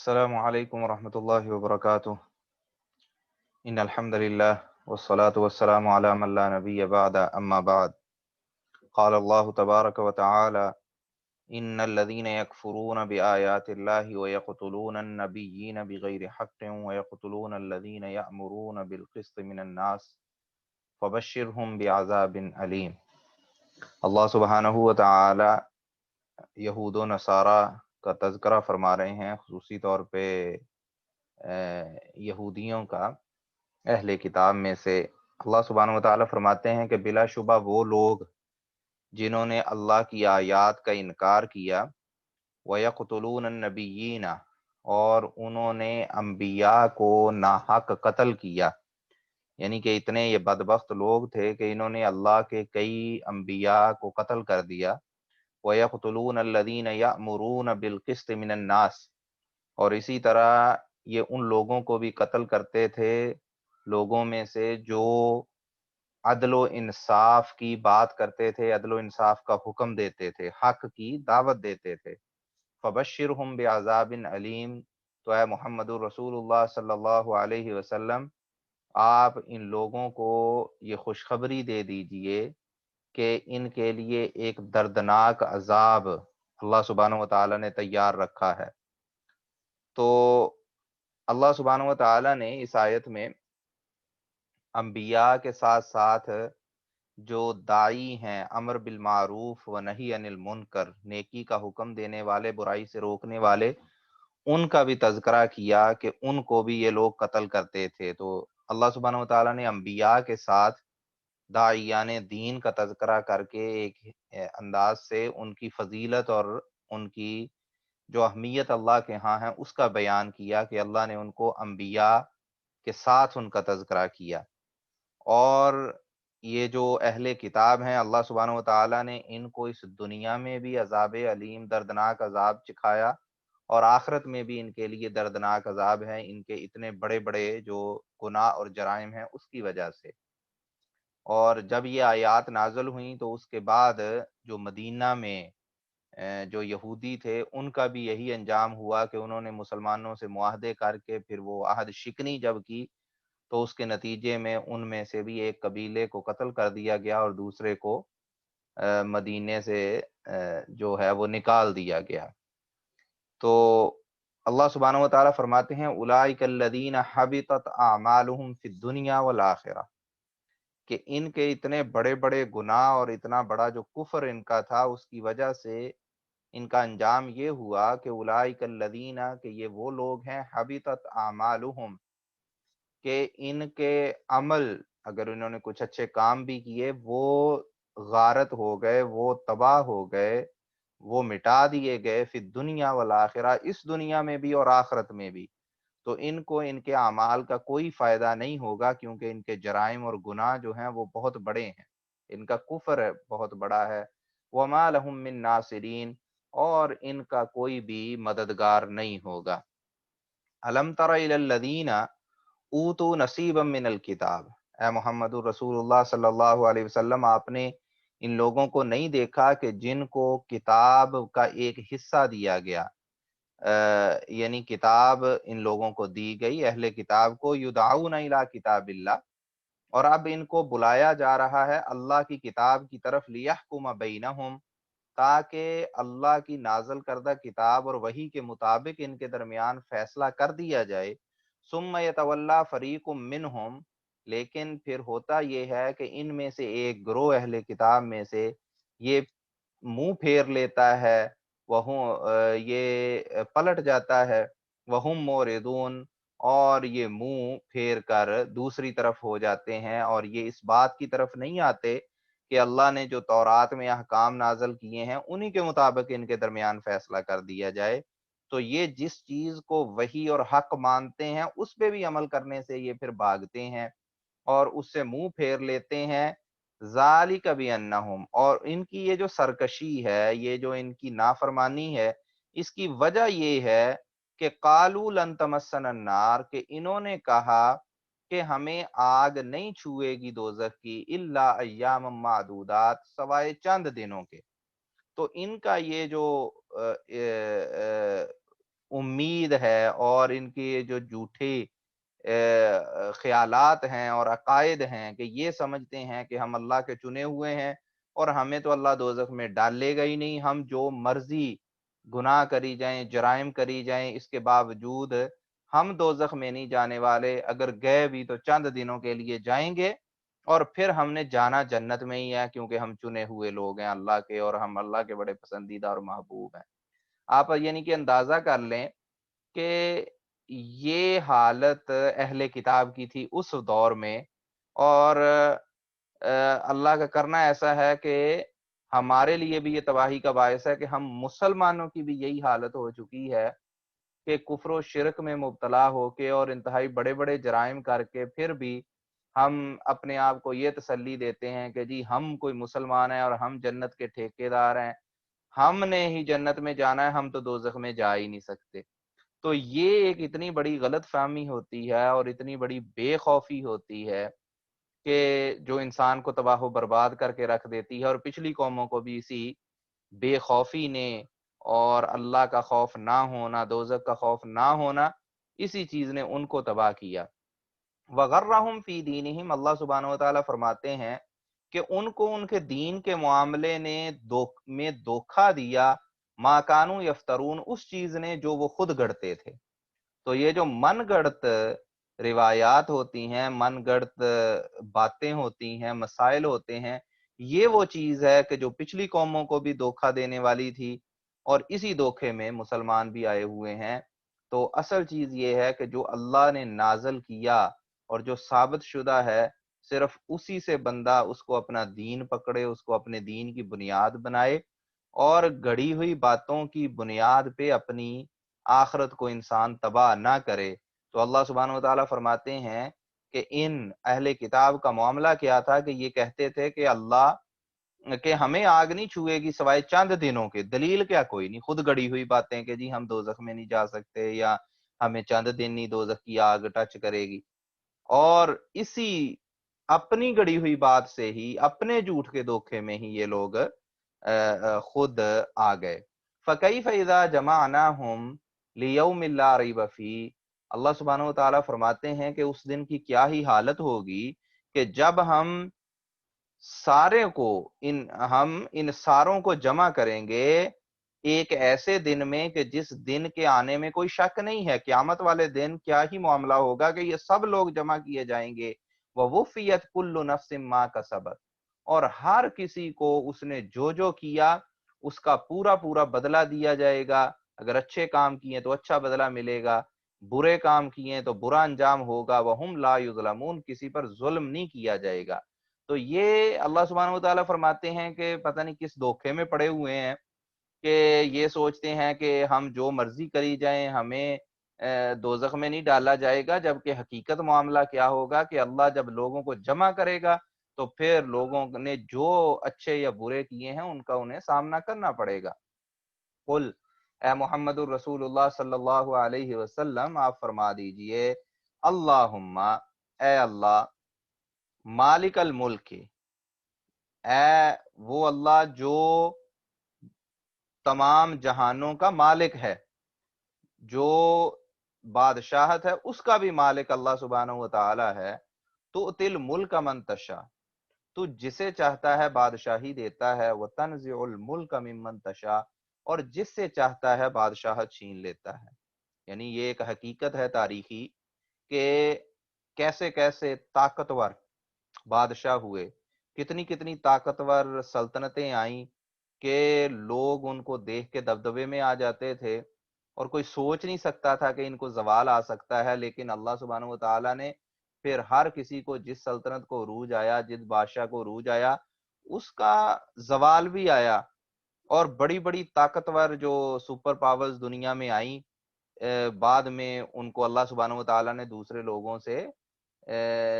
السلام علیکم ورحمۃ اللہ وبرکاتہ ان الحمد للہ والصلاة والسلام علی من لا نبی بعد اما بعد قال اللہ تبارک وتعالی ان الذين يكفرون بآيات الله ويقتلون النبيين بغير حق ويقتلون الذين يأمرون بالقسط من الناس فبشرهم بعذاب علیم۔ اللہ سبحانہ وتعالی یہود و نصارہ کا تذکرہ فرما رہے ہیں، خصوصی طور پہ یہودیوں کا، اہل کتاب میں سے۔ اللہ سبحانہ وتعالی فرماتے ہیں کہ بلا شبہ وہ لوگ جنہوں نے اللہ کی آیات کا انکار کیا، وَيَقْتُلُونَ النَّبِيِّينَ، اور انہوں نے انبیاء کو ناحق قتل کیا، یعنی کہ اتنے یہ بدبخت لوگ تھے کہ انہوں نے اللہ کے کئی انبیاء کو قتل کر دیا۔ وَيَقْتُلُونَ الَّذِينَ يَأْمُرُونَ بِالْقِسْطِ مِنَ النَّاسِ، اور اسی طرح یہ ان لوگوں کو بھی قتل کرتے تھے لوگوں میں سے جو عدل و انصاف کی بات کرتے تھے، عدل و انصاف کا حکم دیتے تھے، حق کی دعوت دیتے تھے۔ فبشرہم بعذاب علیم، تو اے محمد رسول اللہ صلی اللہ علیہ وسلم، آپ ان لوگوں کو یہ خوشخبری دے دیجئے کہ ان کے لیے ایک دردناک عذاب اللہ سبحانہ وتعالی نے تیار رکھا ہے۔ تو اللہ سبحانہ وتعالی نے اس آیت میں انبیاء کے ساتھ ساتھ جو داعی ہیں، امر بالمعروف و نہی عن المنکر، نیکی کا حکم دینے والے، برائی سے روکنے والے، ان کا بھی تذکرہ کیا کہ ان کو بھی یہ لوگ قتل کرتے تھے۔ تو اللہ سبحانہ وتعالیٰ نے انبیاء کے ساتھ داعیان دین کا تذکرہ کر کے ایک انداز سے ان کی فضیلت اور ان کی جو اہمیت اللہ کے ہاں ہے اس کا بیان کیا کہ اللہ نے ان کو انبیاء کے ساتھ ان کا تذکرہ کیا۔ اور یہ جو اہل کتاب ہیں، اللہ سبحانہ وتعالیٰ نے ان کو اس دنیا میں بھی عذاب علیم، دردناک عذاب چکھایا، اور آخرت میں بھی ان کے لیے دردناک عذاب ہے، ان کے اتنے بڑے بڑے جو گناہ اور جرائم ہیں اس کی وجہ سے۔ اور جب یہ آیات نازل ہوئیں تو اس کے بعد جو مدینہ میں جو یہودی تھے ان کا بھی یہی انجام ہوا کہ انہوں نے مسلمانوں سے معاہدے کر کے پھر وہ عہد شکنی جب کی تو اس کے نتیجے میں ان میں سے بھی ایک قبیلے کو قتل کر دیا گیا اور دوسرے کو مدینے سے جو ہے وہ نکال دیا گیا۔ تو اللہ سبحانہ وتعالیٰ فرماتے ہیں اولئک الذین حبطت اعمالهم فی الدنیا والآخرہ، کہ ان کے اتنے بڑے بڑے گناہ اور اتنا بڑا جو کفر ان کا تھا اس کی وجہ سے ان کا انجام یہ ہوا کہ اولئک الذین، کہ یہ وہ لوگ ہیں، حبطت اعمالهم، کہ ان کے عمل، اگر انہوں نے کچھ اچھے کام بھی کیے، وہ غارت ہو گئے، وہ تباہ ہو گئے، وہ مٹا دیے گئے، فی الدنیا والآخرہ، اس دنیا میں بھی اور آخرت میں بھی۔ تو ان کو ان کے اعمال کا کوئی فائدہ نہیں ہوگا، کیونکہ ان کے جرائم اور گناہ جو ہیں وہ بہت بڑے ہیں، ان کا کفر بہت بڑا ہے۔ وما لهم من ناصرین، اور ان کا کوئی بھی مددگار نہیں ہوگا۔ الم تر الی الذین اوتوا نصیبا من الکتاب، اے محمد رسول اللہ صلی اللہ علیہ وسلم، آپ نے ان لوگوں کو نہیں دیکھا کہ جن کو کتاب کا ایک حصہ دیا گیا، یعنی کتاب ان لوگوں کو دی گئی، اہل کتاب کو، یدعون الی کتاب اللہ، اور اب ان کو بلایا جا رہا ہے اللہ کی کتاب کی طرف، لیحکم بینہم، تاکہ اللہ کی نازل کردہ کتاب اور وحی کے مطابق ان کے درمیان فیصلہ کر دیا جائے۔ ثم یتولی فریق منہم، لیکن پھر ہوتا یہ ہے کہ ان میں سے ایک گروہ اہل کتاب میں سے یہ منہ پھیر لیتا ہے، یہ پلٹ جاتا ہے، وہم موردون، اور یہ منہ پھیر کر دوسری طرف ہو جاتے ہیں، اور یہ اس بات کی طرف نہیں آتے کہ اللہ نے جو تورات میں احکام نازل کیے ہیں انہی کے مطابق ان کے درمیان فیصلہ کر دیا جائے۔ تو یہ جس چیز کو وحی اور حق مانتے ہیں اس پہ بھی عمل کرنے سے یہ پھر بھاگتے ہیں اور اس سے منہ پھیر لیتے ہیں۔ ذالک بانہم، اور ان کی یہ جو سرکشی ہے، یہ جو ان کی نافرمانی ہے، اس کی وجہ یہ ہے کہ قالوا لن تمسنا النار، کہ انہوں نے کہا کہ ہمیں آگ نہیں چھوئے گی دوزخ کی، الا ایام معدودات، سوائے چند دنوں کے۔ تو ان کا یہ جو امید ہے اور ان کے جو جھوٹے خیالات ہیں اور عقائد ہیں کہ یہ سمجھتے ہیں کہ ہم اللہ کے چنے ہوئے ہیں اور ہمیں تو اللہ دوزخ میں ڈالے گا ہی نہیں، ہم جو مرضی گناہ کری جائیں، جرائم کری جائیں، اس کے باوجود ہم دوزخ میں نہیں جانے والے، اگر گئے بھی تو چند دنوں کے لیے جائیں گے اور پھر ہم نے جانا جنت میں ہی ہے، کیونکہ ہم چنے ہوئے لوگ ہیں اللہ کے اور ہم اللہ کے بڑے پسندیدہ اور محبوب ہیں۔ آپ یعنی کہ اندازہ کر لیں کہ یہ حالت اہل کتاب کی تھی اس دور میں، اور اللہ کا کرنا ایسا ہے کہ ہمارے لیے بھی یہ تباہی کا باعث ہے کہ ہم مسلمانوں کی بھی یہی حالت ہو چکی ہے کہ کفر و شرک میں مبتلا ہو کے اور انتہائی بڑے بڑے جرائم کر کے پھر بھی ہم اپنے آپ کو یہ تسلی دیتے ہیں کہ جی ہم کوئی مسلمان ہیں اور ہم جنت کے ٹھیکیدار ہیں، ہم نے ہی جنت میں جانا ہے، ہم تو دوزخ میں جا ہی نہیں سکتے۔ تو یہ ایک اتنی بڑی غلط فہمی ہوتی ہے اور اتنی بڑی بے خوفی ہوتی ہے کہ جو انسان کو تباہ و برباد کر کے رکھ دیتی ہے، اور پچھلی قوموں کو بھی اسی بے خوفی نے اور اللہ کا خوف نہ ہونا، دوزخ کا خوف نہ ہونا، اسی چیز نے ان کو تباہ کیا۔ وغرہم فی دینہم، اللہ سبحانہ وتعالیٰ فرماتے ہیں کہ ان کو ان کے دین کے معاملے نے میں دھوکا دیا، ما کانوا یفترون، اس چیز نے جو وہ خود گڑھتے تھے۔ تو یہ جو من گڑت روایات ہوتی ہیں، من گڑت باتیں ہوتی ہیں، مسائل ہوتے ہیں، یہ وہ چیز ہے کہ جو پچھلی قوموں کو بھی دھوکا دینے والی تھی، اور اسی دھوکے میں مسلمان بھی آئے ہوئے ہیں۔ تو اصل چیز یہ ہے کہ جو اللہ نے نازل کیا اور جو ثابت شدہ ہے، صرف اسی سے بندہ اس کو اپنا دین پکڑے، اس کو اپنے دین کی بنیاد بنائے، اور گڑھی ہوئی باتوں کی بنیاد پہ اپنی آخرت کو انسان تباہ نہ کرے۔ تو اللہ سبحانہ وتعالیٰ فرماتے ہیں کہ ان اہل کتاب کا معاملہ کیا تھا کہ یہ کہتے تھے کہ اللہ کہ ہمیں آگ نہیں چھوئے گی سوائے چند دنوں کے، دلیل کیا کوئی نہیں، خود گڑی ہوئی باتیں کہ جی ہم دوزخ میں نہیں جا سکتے یا ہمیں چند دن نہیں دوزخ کی آگ ٹچ کرے گی، اور اسی اپنی گڑی ہوئی بات سے ہی، اپنے جھوٹ کے دھوکے میں ہی یہ لوگ خود آ گئے۔ فَكَيْفَ إِذَا جَمَعْنَاهُمْ لِيَوْمٍ لَا رَيْبَ فِيهِ، اللہ سبحانہ وتعالیٰ فرماتے ہیں کہ اس دن کی کیا ہی حالت ہوگی کہ جب ہم سارے کو ہم ان ساروں کو جمع کریں گے ایک ایسے دن میں کہ جس دن کے آنے میں کوئی شک نہیں ہے، قیامت والے دن کیا ہی معاملہ ہوگا کہ یہ سب لوگ جمع کیے جائیں گے، وَوُفِّيَتْ كُلُّ نَفْسٍ مَا كَسَبَتْ، اور ہر کسی کو اس نے جو جو کیا اس کا پورا پورا بدلہ دیا جائے گا، اگر اچھے کام کیے تو اچھا بدلہ ملے گا، برے کام کیے تو برا انجام ہوگا، وَهُمْ لَا يُظْلَمُونَ، کسی پر ظلم نہیں کیا جائے گا۔ تو یہ اللہ سبحانہ وتعالیٰ فرماتے ہیں کہ پتہ نہیں کس دھوکے میں پڑے ہوئے ہیں کہ یہ سوچتے ہیں کہ ہم جو مرضی کری جائیں ہمیں دوزخ میں نہیں ڈالا جائے گا، جبکہ حقیقت معاملہ کیا ہوگا کہ اللہ جب لوگوں کو جمع کرے گا تو پھر لوگوں نے جو اچھے یا برے کیے ہیں ان کا انہیں سامنا کرنا پڑے گا۔ قل، اے محمد الرسول اللہ صلی اللہ علیہ وسلم آپ فرما دیجئے، اللہم، اے اللہ، مالک الملک، اے وہ اللہ جو تمام جہانوں کا مالک ہے، جو بادشاہت ہے اس کا بھی مالک اللہ سبحانہ وتعالی ہے، تو تل ملک من تشاء، تو جسے چاہتا ہے بادشاہی دیتا ہے، وہ تنزع الملک ممن تشاء، اور جس سے چاہتا ہے بادشاہت چھین لیتا ہے۔ یعنی یہ ایک حقیقت ہے تاریخی کہ کیسے کیسے طاقتور بادشاہ ہوئے، کتنی کتنی طاقتور سلطنتیں آئیں کہ لوگ ان کو دیکھ کے دبدبے میں آ جاتے تھے، اور کوئی سوچ نہیں سکتا تھا کہ ان کو زوال آ سکتا ہے، لیکن اللہ سبحانہ وتعالیٰ نے پھر ہر کسی کو جس سلطنت کو عروج آیا، جس بادشاہ کو عروج آیا، اس کا زوال بھی آیا، اور بڑی بڑی طاقتور جو سپر پاورز دنیا میں آئیں، بعد میں ان کو اللہ سبحانہ وتعالیٰ نے دوسرے لوگوں سے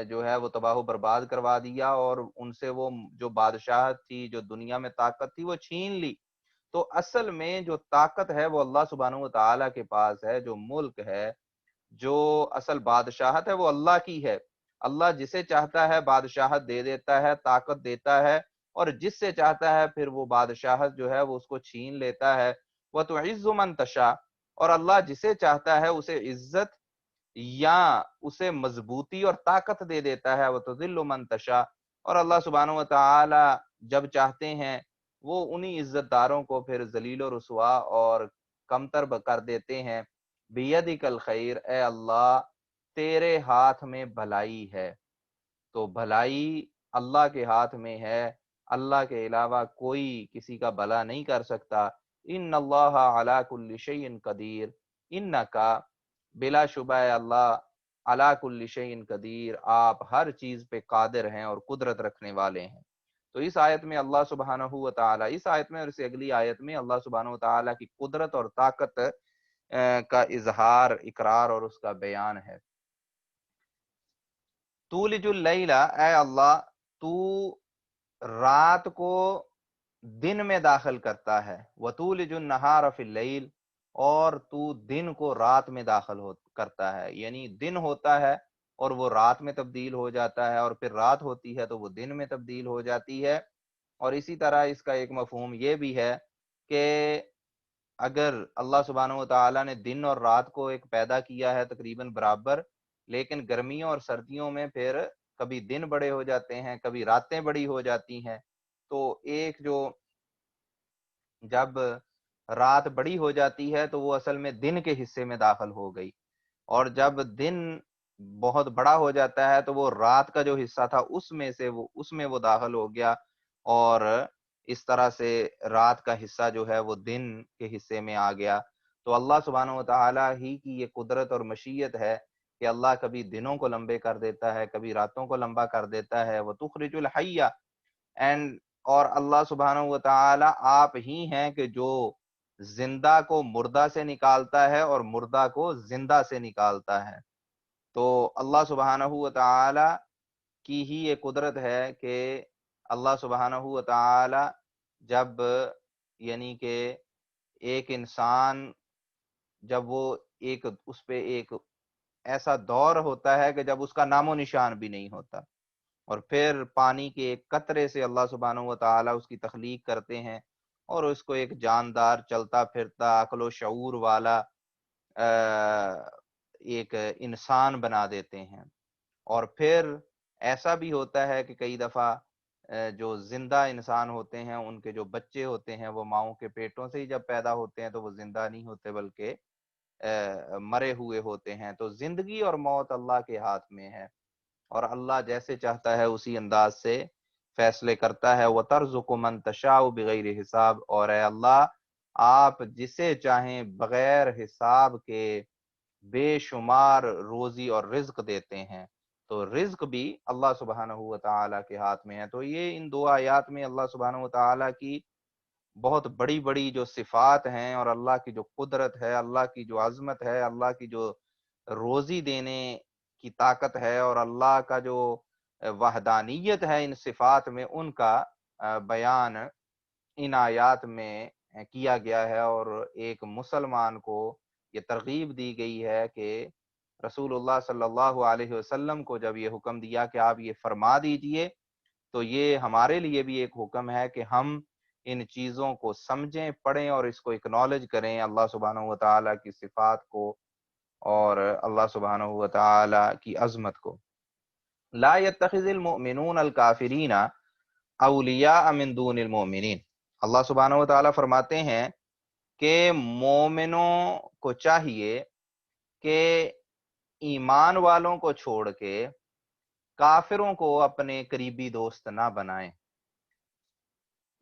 جو ہے وہ تباہ و برباد کروا دیا، اور ان سے وہ جو بادشاہت تھی، جو دنیا میں طاقت تھی، وہ چھین لی۔ تو اصل میں جو طاقت ہے وہ اللہ سبحانہ وتعالیٰ کے پاس ہے، جو ملک ہے، جو اصل بادشاہت ہے وہ اللہ کی ہے۔ اللہ جسے چاہتا ہے بادشاہت دے دیتا ہے، طاقت دیتا ہے، اور جس سے چاہتا ہے پھر وہ بادشاہت جو ہے وہ اس کو چھین لیتا ہے۔ وَتُعِزُّ مَن تَشَاءُ، اور اللہ جسے چاہتا ہے اسے عزت یا اسے مضبوطی اور طاقت دے دیتا ہے، وَتُذِلُّ مَن تَشَاءُ، اور اللہ سبحانہ و تعالی جب چاہتے ہیں وہ انہی عزت داروں کو پھر ذلیل و رسوا اور کمتر کر دیتے ہیں۔ بِيَدِكَ الْخَيْرُ، اے اللہ تیرے ہاتھ میں بھلائی ہے، تو بھلائی اللہ کے ہاتھ میں ہے، اللہ کے علاوہ کوئی کسی کا بھلا نہیں کر سکتا۔ ان اللہ علی کل شیء قدیر، انکا، بلا شبہ ہے اللہ، علی کل شیء قدیر، آپ ہر چیز پہ قادر ہیں اور قدرت رکھنے والے ہیں۔ تو اس آیت میں اللہ سبحانہ و تعالی، اس آیت میں اور اس سے اگلی آیت میں اللہ سبحانہ و تعالی کی قدرت اور طاقت کا اظہار، اقرار اور اس کا بیان ہے۔ تولج اللیل، اے اللہ تو رات کو دن میں داخل کرتا ہے، وتولج النہار فی اللیل، اور تو دن کو رات میں داخل کرتا ہے، یعنی دن ہوتا ہے اور وہ رات میں تبدیل ہو جاتا ہے، اور پھر رات ہوتی ہے تو وہ دن میں تبدیل ہو جاتی ہے۔ اور اسی طرح اس کا ایک مفہوم یہ بھی ہے کہ اگر اللہ سبحانہ و تعالیٰ نے دن اور رات کو ایک پیدا کیا ہے تقریباً برابر، لیکن گرمیوں اور سردیوں میں پھر کبھی دن بڑے ہو جاتے ہیں، کبھی راتیں بڑی ہو جاتی ہیں، تو ایک جو جب رات بڑی ہو جاتی ہے تو وہ اصل میں دن کے حصے میں داخل ہو گئی، اور جب دن بہت بڑا ہو جاتا ہے تو وہ رات کا جو حصہ تھا اس میں وہ داخل ہو گیا، اور اس طرح سے رات کا حصہ جو ہے وہ دن کے حصے میں آ گیا۔ تو اللہ سبحانہ و تعالیٰ ہی کی یہ قدرت اور مشیت ہے کہ اللہ کبھی دنوں کو لمبے کر دیتا ہے، کبھی راتوں کو لمبا کر دیتا ہے۔ وَتُخْرِجُ الْحَيَّ، اینڈ اور اللہ سبحانہ و تعالی آپ ہی ہیں کہ جو زندہ کو مردہ سے نکالتا ہے اور مردہ کو زندہ سے نکالتا ہے۔ تو اللہ سبحانہ و تعالی کی ہی یہ قدرت ہے کہ اللہ سبحانہ و تعالی جب، یعنی کہ ایک انسان جب وہ ایک اس پہ ایک ایسا دور ہوتا ہے کہ جب اس کا نام و نشان بھی نہیں ہوتا، اور پھر پانی کے ایک قطرے سے اللہ سبحانہ و تعالیٰ اس کی تخلیق کرتے ہیں اور اس کو ایک جاندار، چلتا پھرتا، عقل و شعور والا ایک انسان بنا دیتے ہیں۔ اور پھر ایسا بھی ہوتا ہے کہ کئی دفعہ جو زندہ انسان ہوتے ہیں ان کے جو بچے ہوتے ہیں وہ ماؤں کے پیٹوں سے ہی جب پیدا ہوتے ہیں تو وہ زندہ نہیں ہوتے بلکہ مرے ہوئے ہوتے ہیں۔ تو زندگی اور موت اللہ کے ہاتھ میں ہے، اور اللہ جیسے چاہتا ہے اسی انداز سے فیصلے کرتا ہے۔ وَتَرْزُقُ مَن تَشَاءُ بِغَيْرِ حساب، اور اے اللہ آپ جسے چاہیں بغیر حساب کے بے شمار روزی اور رزق دیتے ہیں۔ تو رزق بھی اللہ سبحانہ و تعالیٰ کے ہاتھ میں ہے۔ تو یہ ان دو آیات میں اللہ سبحانہ و تعالیٰ کی بہت بڑی بڑی جو صفات ہیں، اور اللہ کی جو قدرت ہے، اللہ کی جو عظمت ہے، اللہ کی جو روزی دینے کی طاقت ہے، اور اللہ کا جو وحدانیت ہے ان صفات میں، ان کا بیان ان آیات میں کیا گیا ہے۔ اور ایک مسلمان کو یہ ترغیب دی گئی ہے کہ رسول اللہ صلی اللہ علیہ وسلم کو جب یہ حکم دیا کہ آپ یہ فرما دیجئے، تو یہ ہمارے لیے بھی ایک حکم ہے کہ ہم ان چیزوں کو سمجھیں، پڑھیں اور اس کو اکنالج کریں، اللہ سبحانہ و تعالیٰ کی صفات کو اور اللہ سبحانہ و تعالیٰ کی عظمت کو۔ لا يتخذ المؤمنون الکافرین اولیاء من دون المؤمنین، اللہ سبحانہ و تعالیٰ فرماتے ہیں کہ مومنوں کو چاہیے کہ ایمان والوں کو چھوڑ کے کافروں کو اپنے قریبی دوست نہ بنائیں۔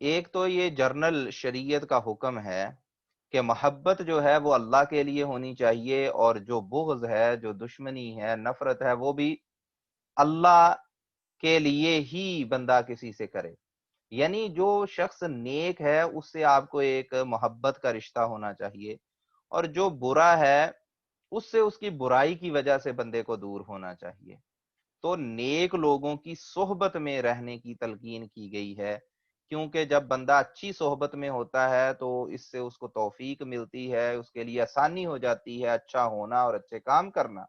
ایک تو یہ جرنل شریعت کا حکم ہے کہ محبت جو ہے وہ اللہ کے لیے ہونی چاہیے، اور جو بغض ہے، جو دشمنی ہے، نفرت ہے، وہ بھی اللہ کے لیے ہی بندہ کسی سے کرے۔ یعنی جو شخص نیک ہے اس سے آپ کو ایک محبت کا رشتہ ہونا چاہیے، اور جو برا ہے اس سے اس کی برائی کی وجہ سے بندے کو دور ہونا چاہیے۔ تو نیک لوگوں کی صحبت میں رہنے کی تلقین کی گئی ہے، کیونکہ جب بندہ اچھی صحبت میں ہوتا ہے تو اس سے اس کو توفیق ملتی ہے، اس کے لیے آسانی ہو جاتی ہے اچھا ہونا اور اچھے کام کرنا۔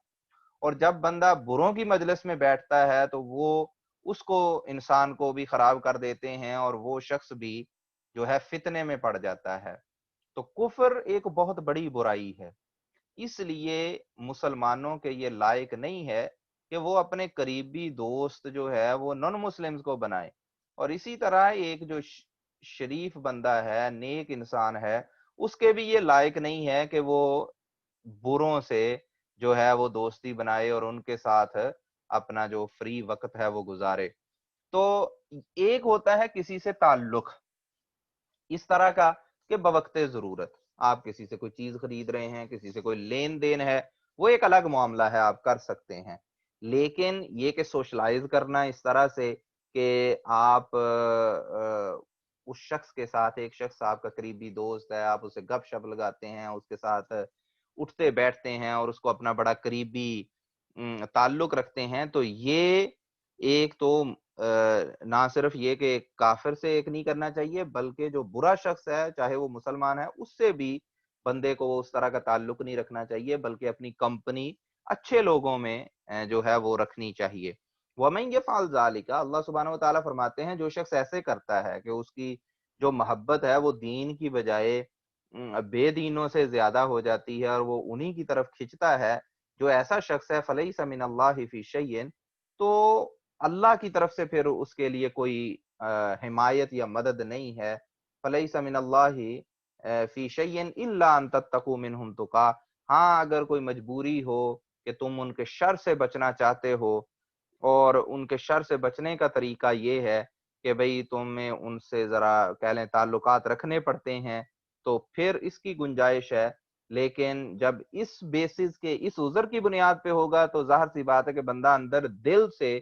اور جب بندہ بروں کی مجلس میں بیٹھتا ہے تو وہ اس کو، انسان کو بھی خراب کر دیتے ہیں، اور وہ شخص بھی جو ہے فتنے میں پڑ جاتا ہے۔ تو کفر ایک بہت بڑی برائی ہے، اس لیے مسلمانوں کے یہ لائق نہیں ہے کہ وہ اپنے قریبی دوست جو ہے وہ نان مسلمز کو بنائے، اور اسی طرح ایک جو شریف بندہ ہے، نیک انسان ہے، اس کے بھی یہ لائق نہیں ہے کہ وہ بروں سے جو ہے وہ دوستی بنائے اور ان کے ساتھ اپنا جو فری وقت ہے وہ گزارے۔ تو ایک ہوتا ہے کسی سے تعلق اس طرح کا کہ بوقت ضرورت آپ کسی سے کوئی چیز خرید رہے ہیں، کسی سے کوئی لین دین ہے، وہ ایک الگ معاملہ ہے، آپ کر سکتے ہیں۔ لیکن یہ کہ سوشلائز کرنا اس طرح سے کہ آپ اس شخص کے ساتھ، ایک شخص آپ کا قریبی دوست ہے، آپ اسے گپ شپ لگاتے ہیں، اس کے ساتھ اٹھتے بیٹھتے ہیں اور اس کو اپنا بڑا قریبی تعلق رکھتے ہیں، تو یہ ایک تو نہ صرف یہ کہ کافر سے ایک نہیں کرنا چاہیے، بلکہ جو برا شخص ہے چاہے وہ مسلمان ہے، اس سے بھی بندے کو اس طرح کا تعلق نہیں رکھنا چاہیے، بلکہ اپنی کمپنی اچھے لوگوں میں جو ہے وہ رکھنی چاہیے۔ وَمَن يَفْعَلْ ذَلِكَ، اللہ سبحانہ و تعالیٰ فرماتے ہیں جو شخص ایسے کرتا ہے کہ اس کی جو محبت ہے وہ دین کی بجائے بے دینوں سے زیادہ ہو جاتی ہے اور وہ انہی کی طرف کھنچتا ہے، جو ایسا شخص ہے فَلَيْسَ مِنَ اللَّهِ فِي شَيْءٍ، تو اللہ کی طرف سے پھر اس کے لیے کوئی حمایت یا مدد نہیں ہے۔ فَلَيْسَ مِنَ اللَّهِ فِي شَيْءٍ إِلَّا أَن تَتَّقُوا مِنْهُمْ تُقَاةً، ہاں اگر کوئی مجبوری ہو کہ تم ان کے شر سے بچنا چاہتے ہو، اور ان کے شر سے بچنے کا طریقہ یہ ہے کہ بھئی تمہیں ان سے ذرا کہہ لیں تعلقات رکھنے پڑتے ہیں، تو پھر اس کی گنجائش ہے۔ لیکن جب اس بیسس کے، اس عذر کی بنیاد پہ ہوگا تو ظاہر سی بات ہے کہ بندہ اندر دل سے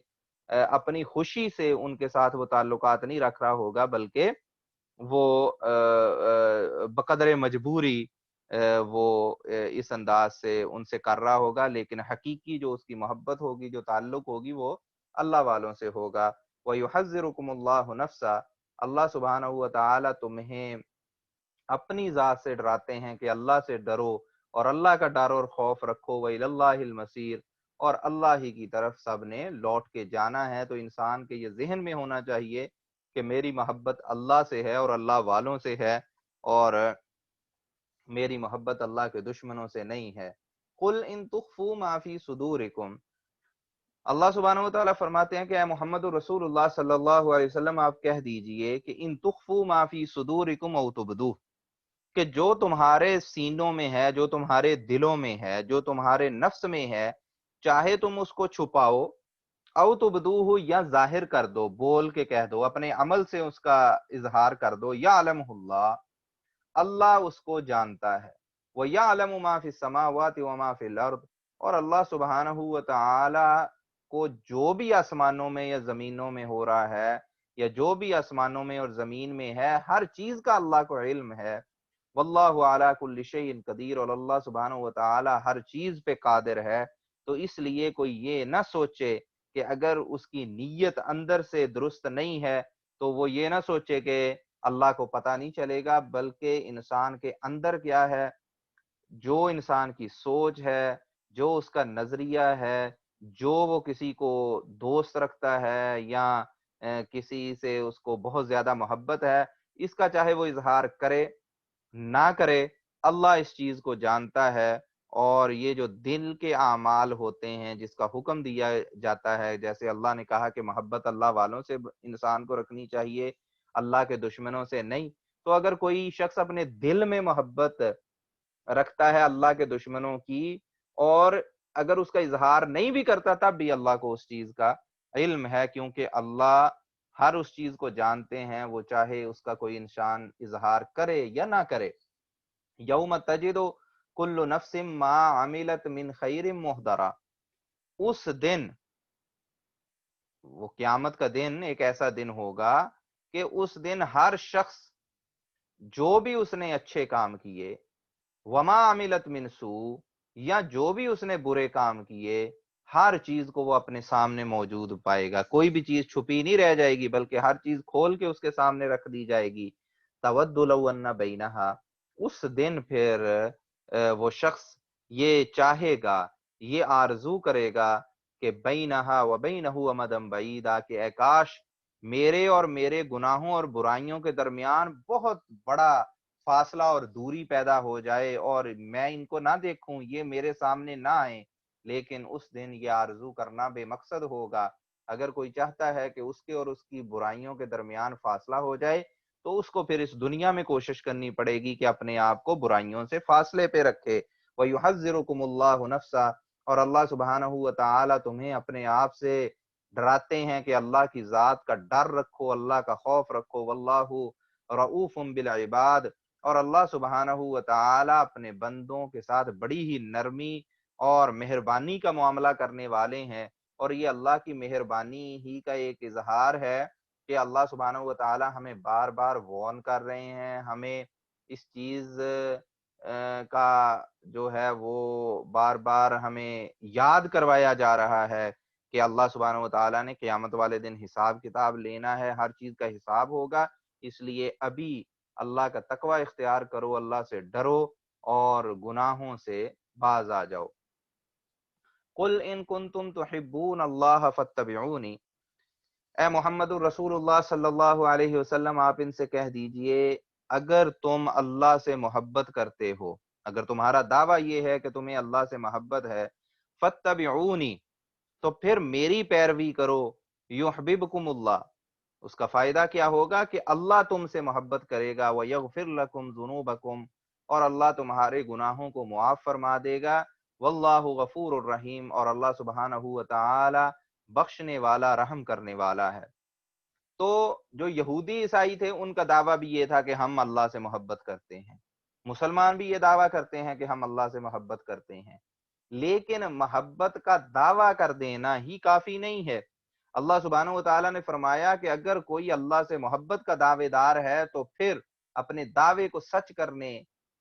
اپنی خوشی سے ان کے ساتھ وہ تعلقات نہیں رکھ رہا ہوگا، بلکہ وہ بقدر مجبوری وہ اس انداز سے ان سے کر رہا ہوگا، لیکن حقیقی جو اس کی محبت ہوگی، جو تعلق ہوگی، وہ اللہ والوں سے ہوگا۔ وَيُحَذِّرُكُمُ اللَّهُ نَفْسَهُ، اللہ سبحانہ و تعالیٰ تمہیں اپنی ذات سے ڈراتے ہیں کہ اللہ سے ڈرو اور اللہ کا ڈر اور خوف رکھو، وَإِلَى اللَّهِ الْمَصِيرُ، اور اللہ ہی کی طرف سب نے لوٹ کے جانا ہے۔ تو انسان کے یہ ذہن میں ہونا چاہیے کہ میری محبت اللہ سے ہے اور اللہ والوں سے ہے، اور میری محبت اللہ کے دشمنوں سے نہیں ہے۔ قُلْ إِن تُخْفُوا مَا فِي صُدُورِكُمْ، اللہ سبحانہ و تعالیٰ فرماتے ہیں کہ اے محمد رسول اللہ صلی اللہ علیہ وسلم آپ کہہ دیجئے کہ ان تخفوا ما فی صدورکم او تبدوہ، کہ جو تمہارے سینوں میں ہے، جو تمہارے دلوں میں ہے، جو تمہارے نفس میں ہے، چاہے تم اس کو چھپاؤ، او تبدوہ یا ظاہر کر دو، بول کے کہہ دو، اپنے عمل سے اس کا اظہار کر دو، یعلمہ اللہ، اللہ اس کو جانتا ہے، وَيَعْلَمُ مَا فِي السَّمَاوَاتِ وَمَا فِي الْأَرْضِ، اور اللہ سبحانہ و تعالی کو جو بھی آسمانوں میں یا زمینوں میں ہو رہا ہے، یا جو بھی آسمانوں میں اور زمین میں ہے، ہر چیز کا اللہ کو علم ہے۔ واللہ علی کل شیء قدیر، اور اللہ سبحانہ و تعالی ہر چیز پہ قادر ہے۔ تو اس لیے کوئی یہ نہ سوچے کہ اگر اس کی نیت اندر سے درست نہیں ہے تو وہ یہ نہ سوچے کہ اللہ کو پتہ نہیں چلے گا، بلکہ انسان کے اندر کیا ہے، جو انسان کی سوچ ہے، جو اس کا نظریہ ہے، جو وہ کسی کو دوست رکھتا ہے یا کسی سے اس کو بہت زیادہ محبت ہے، اس کا چاہے وہ اظہار کرے نہ کرے، اللہ اس چیز کو جانتا ہے۔ اور یہ جو دل کے اعمال ہوتے ہیں جس کا حکم دیا جاتا ہے، جیسے اللہ نے کہا کہ محبت اللہ والوں سے انسان کو رکھنی چاہیے، اللہ کے دشمنوں سے نہیں، تو اگر کوئی شخص اپنے دل میں محبت رکھتا ہے اللہ کے دشمنوں کی، اور اگر اس کا اظہار نہیں بھی کرتا تب بھی اللہ کو اس چیز کا علم ہے، کیونکہ اللہ ہر اس چیز کو جانتے ہیں، وہ چاہے اس کا کوئی انسان اظہار کرے یا نہ کرے۔ یوم تجد کل نفس ما عملت من خیر محضرا، اس دن، وہ قیامت کا دن ایک ایسا دن ہوگا کہ اس دن ہر شخص جو بھی اس نے اچھے کام کیے، وما عملت من سوء، یا جو بھی اس نے برے کام کیے، ہر چیز کو وہ اپنے سامنے موجود پائے گا، کوئی بھی چیز چھپی نہیں رہ جائے گی، بلکہ ہر چیز کھول کے اس کے سامنے رکھ دی جائے گی۔ تود لو ان بینہا، اس دن پھر وہ شخص یہ چاہے گا، یہ آرزو کرے گا کہ بینہا و بینہ امدن بعیدا، کہ اے کاش میرے اور میرے گناہوں اور برائیوں کے درمیان بہت بڑا فاصلہ اور دوری پیدا ہو جائے اور میں ان کو نہ دیکھوں، یہ میرے سامنے نہ آئیں، لیکن اس دن یہ آرزو کرنا بے مقصد ہوگا۔ اگر کوئی چاہتا ہے کہ اس کے اور اس کی برائیوں کے درمیان فاصلہ ہو جائے تو اس کو پھر اس دنیا میں کوشش کرنی پڑے گی کہ اپنے آپ کو برائیوں سے فاصلے پہ رکھے۔ وَيُحَذِّرُكُمُ اللَّهُ نَفْسَهُ، اور اللہ سبحانہ و تعالی تمہیں اپنے آپ سے ڈراتے ہیں کہ اللہ کی ذات کا ڈر رکھو، اللہ کا خوف رکھو۔ وَاللَّهُ رَؤُوفٌ بِالْعِبَادِ، اور اللہ سبحانہ و تعالی اپنے بندوں کے ساتھ بڑی ہی نرمی اور مہربانی کا معاملہ کرنے والے ہیں۔ اور یہ اللہ کی مہربانی ہی کا ایک اظہار ہے کہ اللہ سبحانہ و تعالی ہمیں بار بار وارن کر رہے ہیں، ہمیں اس چیز کا جو ہے وہ بار بار ہمیں یاد کروایا جا رہا ہے کہ اللہ سبحانہ و تعالیٰ نے قیامت والے دن حساب کتاب لینا ہے، ہر چیز کا حساب ہوگا۔ اس لیے ابھی اللہ کا تقوی اختیار کرو، اللہ سے ڈرو اور گناہوں سے باز آ جاؤ۔ قل ان کنتم تحبون اللہ فاتبعونی، اے محمد الرسول اللہ صلی اللہ علیہ وسلم آپ ان سے کہہ دیجئے اگر تم اللہ سے محبت کرتے ہو، اگر تمہارا دعویٰ یہ ہے کہ تمہیں اللہ سے محبت ہے، فاتبعونی، تو پھر میری پیروی کرو، یحببکم اللہ، اس کا فائدہ کیا ہوگا کہ اللہ تم سے محبت کرے گا، وَيَغْفِرْ لَكُمْ ذُنُوبَكُمْ، اور اللہ تمہارے گناہوں کو معاف فرما دے گا، واللہ غفور الرحیم، اور اللہ سبحانہ و تعالی بخشنے والا رحم کرنے والا ہے۔ تو جو یہودی عیسائی تھے ان کا دعویٰ بھی یہ تھا کہ ہم اللہ سے محبت کرتے ہیں، مسلمان بھی یہ دعویٰ کرتے ہیں کہ ہم اللہ سے محبت کرتے ہیں، لیکن محبت کا دعویٰ کر دینا ہی کافی نہیں ہے۔ اللہ سبحانہ و تعالیٰ نے فرمایا کہ اگر کوئی اللہ سے محبت کا دعوے دار ہے تو پھر اپنے دعوے کو سچ کرنے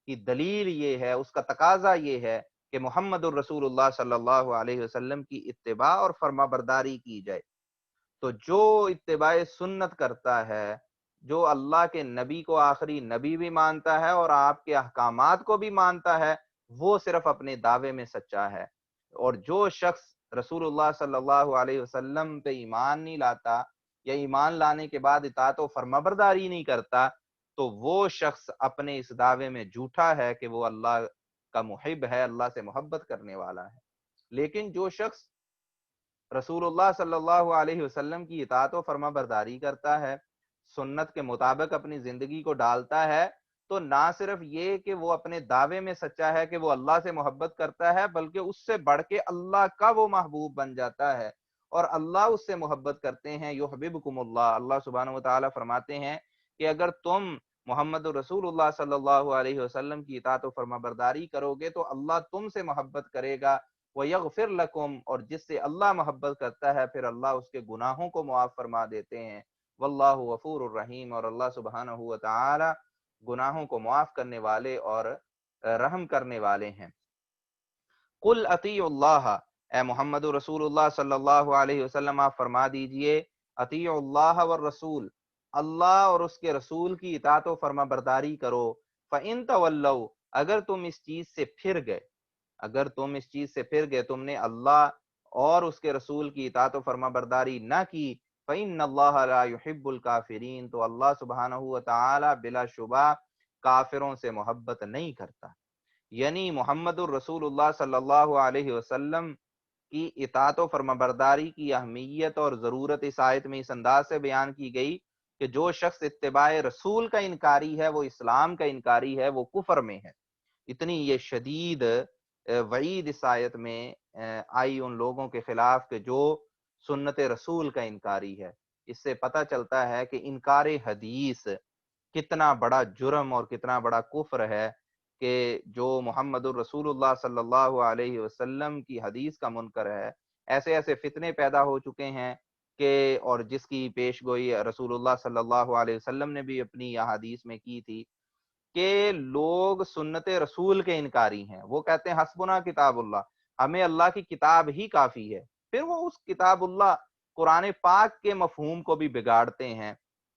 کی دلیل یہ ہے، اس کا تقاضا یہ ہے کہ محمد الرسول اللہ صلی اللہ علیہ وسلم کی اتباع اور فرما برداری کی جائے۔ تو جو اتباع سنت کرتا ہے، جو اللہ کے نبی کو آخری نبی بھی مانتا ہے اور آپ کے احکامات کو بھی مانتا ہے، وہ صرف اپنے دعوے میں سچا ہے۔ اور جو شخص رسول اللہ صلی اللہ علیہ وسلم پہ ایمان نہیں لاتا یا ایمان لانے کے بعد اطاعت و فرمانبرداری نہیں کرتا، تو وہ شخص اپنے اس دعوے میں جھوٹا ہے کہ وہ اللہ کا محب ہے، اللہ سے محبت کرنے والا ہے۔ لیکن جو شخص رسول اللہ صلی اللہ علیہ وسلم کی اطاعت و فرما برداری کرتا ہے، سنت کے مطابق اپنی زندگی کو ڈالتا ہے، تو نہ صرف یہ کہ وہ اپنے دعوے میں سچا ہے کہ وہ اللہ سے محبت کرتا ہے، بلکہ اس سے بڑھ کے اللہ کا وہ محبوب بن جاتا ہے اور اللہ اس سے محبت کرتے ہیں۔ یحببکم اللہ، اللہ سبحانہ و تعالیٰ فرماتے ہیں کہ اگر تم محمد رسول اللہ صلی اللہ علیہ وسلم کی اطاعت و فرما برداری کرو گے تو اللہ تم سے محبت کرے گا، وَيَغْفِرْ لَكُمْ، اور جس سے اللہ محبت کرتا ہے پھر اللہ اس کے گناہوں کو معاف فرما دیتے ہیں۔ واللہ غفور الرحیم، اور اللہ سبحانہ و تعالی گناہوں کو معاف کرنے والے اور رحم کرنے والے ہیں۔ قل اطیعوا اللہ، اے محمد رسول اللہ صلی اللہ علیہ وسلم آپ فرما دیجئے اطیعوا اللہ والرسول، اللہ اور اس کے رسول کی اطاعت و فرما برداری کرو۔ فَإِن تَوَلَّوْا، اگر تم اس چیز سے پھر گئے، اگر تم اس چیز سے پھر گئے، تم نے اللہ اور اس کے رسول کی اطاعت و فرما برداری نہ کی، فَإِنَّ اللَّهَ لَا يُحِبُّ الْكَافِرِينَ، تو اللہ سبحانہ و تعالی بلا شبہ کافروں سے محبت نہیں کرتا۔ یعنی محمد الرسول اللہ صلی اللہ علیہ وسلم کی اطاعت و فرمانبرداری کی اہمیت اور ضرورت اس آیت میں اس انداز سے بیان کی گئی کہ جو شخص اتباع رسول کا انکاری ہے وہ اسلام کا انکاری ہے، وہ کفر میں ہے۔ اتنی یہ شدید وعید اس آیت میں آئی ان لوگوں کے خلاف کہ جو سنت رسول کا انکاری ہے۔ اس سے پتہ چلتا ہے کہ انکار حدیث کتنا بڑا جرم اور کتنا بڑا کفر ہے کہ جو محمد الرسول اللہ صلی اللہ علیہ وسلم کی حدیث کا منکر ہے۔ ایسے ایسے فتنے پیدا ہو چکے ہیں کہ اور جس کی پیش گوئی رسول اللہ صلی اللہ علیہ وسلم نے بھی اپنی احادیث میں کی تھی کہ لوگ سنت رسول کے انکاری ہیں، وہ کہتے ہیں حسبنا کتاب اللہ، ہمیں اللہ کی کتاب ہی کافی ہے، پھر وہ اس کتاب اللہ قرآن پاک کے مفہوم کو بھی بگاڑتے ہیں،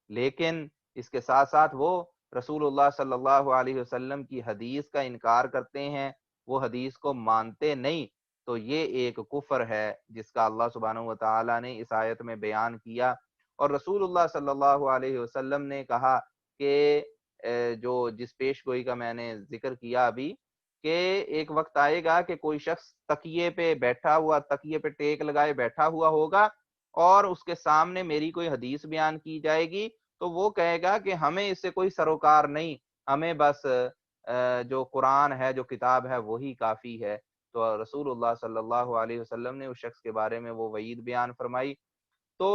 لیکن اس کے ساتھ ساتھ وہ رسول اللہ صلی اللہ علیہ وسلم کی حدیث کا انکار کرتے ہیں، وہ حدیث کو مانتے نہیں۔ تو یہ ایک کفر ہے جس کا اللہ سبحانہ و تعالیٰ نے اس آیت میں بیان کیا، اور رسول اللہ صلی اللہ علیہ وسلم نے کہا کہ جو جس پیش گوئی کا میں نے ذکر کیا ابھی، کہ ایک وقت آئے گا کہ کوئی شخص تکیے پہ بیٹھا ہوا، تکیے پہ ٹیک لگائے بیٹھا ہوا ہوگا، اور اس کے سامنے میری کوئی حدیث بیان کی جائے گی تو وہ کہے گا کہ ہمیں اس سے کوئی سروکار نہیں، ہمیں بس جو قرآن ہے، جو کتاب ہے وہی کافی ہے۔ تو رسول اللہ صلی اللہ علیہ وسلم نے اس شخص کے بارے میں وہ وعید بیان فرمائی۔ تو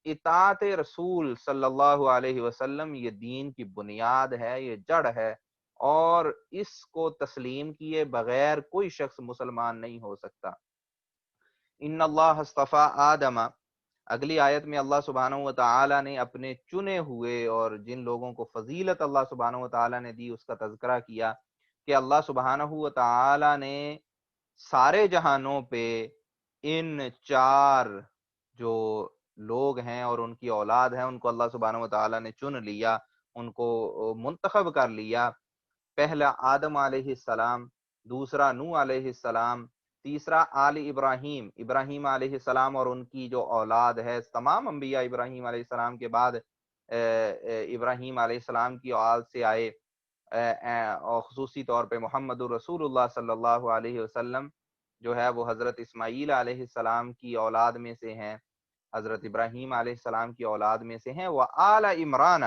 اطاعت رسول صلی اللہ علیہ وسلم یہ دین کی بنیاد ہے، یہ جڑ ہے، اور اس کو تسلیم کیے بغیر کوئی شخص مسلمان نہیں ہو سکتا۔ ان اللہ اصطفیٰ آدم، اگلی آیت میں اللہ سبحانہ و تعالی نے اپنے چنے ہوئے اور جن لوگوں کو فضیلت اللہ سبحانہ و تعالی نے دی اس کا تذکرہ کیا، کہ اللہ سبحانہ و تعالی نے سارے جہانوں پہ ان چار جو لوگ ہیں اور ان کی اولاد ہیں ان کو اللہ سبحانہ و تعالی نے چن لیا، ان کو منتخب کر لیا۔ پہلا آدم علیہ السلام، دوسرا نوح علیہ السلام، تیسرا آل ابراہیم، ابراہیم علیہ السلام اور ان کی جو اولاد ہے، تمام انبیاء ابراہیم علیہ السلام کے بعد ابراہیم علیہ السلام کی اولاد سے آئے، اور خصوصی طور پہ محمد الرسول اللہ صلی اللہ علیہ وسلم جو ہے وہ حضرت اسماعیل علیہ السلام کی اولاد میں سے ہیں، حضرت ابراہیم علیہ السلام کی اولاد میں سے ہیں، وہ آل عمران،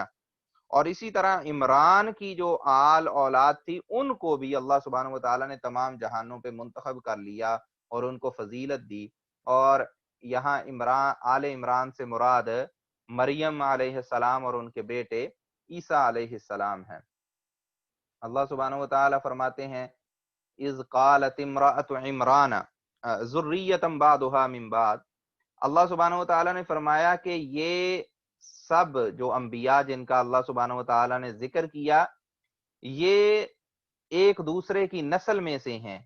اور اسی طرح عمران کی جو آل اولاد تھی ان کو بھی اللہ سبحانہ و تعالیٰ نے تمام جہانوں پہ منتخب کر لیا اور ان کو فضیلت دی۔ اور یہاں عمران، آل عمران سے مراد مریم علیہ السلام اور ان کے بیٹے عیسیٰ علیہ السلام ہیں۔ اللہ سبحانہ و تعالیٰ فرماتے ہیں اذ قالت امرأۃ عمران ذریۃ بعضها من بعض، اللہ سبحانہ و تعالیٰ نے فرمایا کہ یہ سب جو انبیاء جن کا اللہ سبحانہ و تعالیٰ نے ذکر کیا یہ ایک دوسرے کی نسل میں سے ہیں،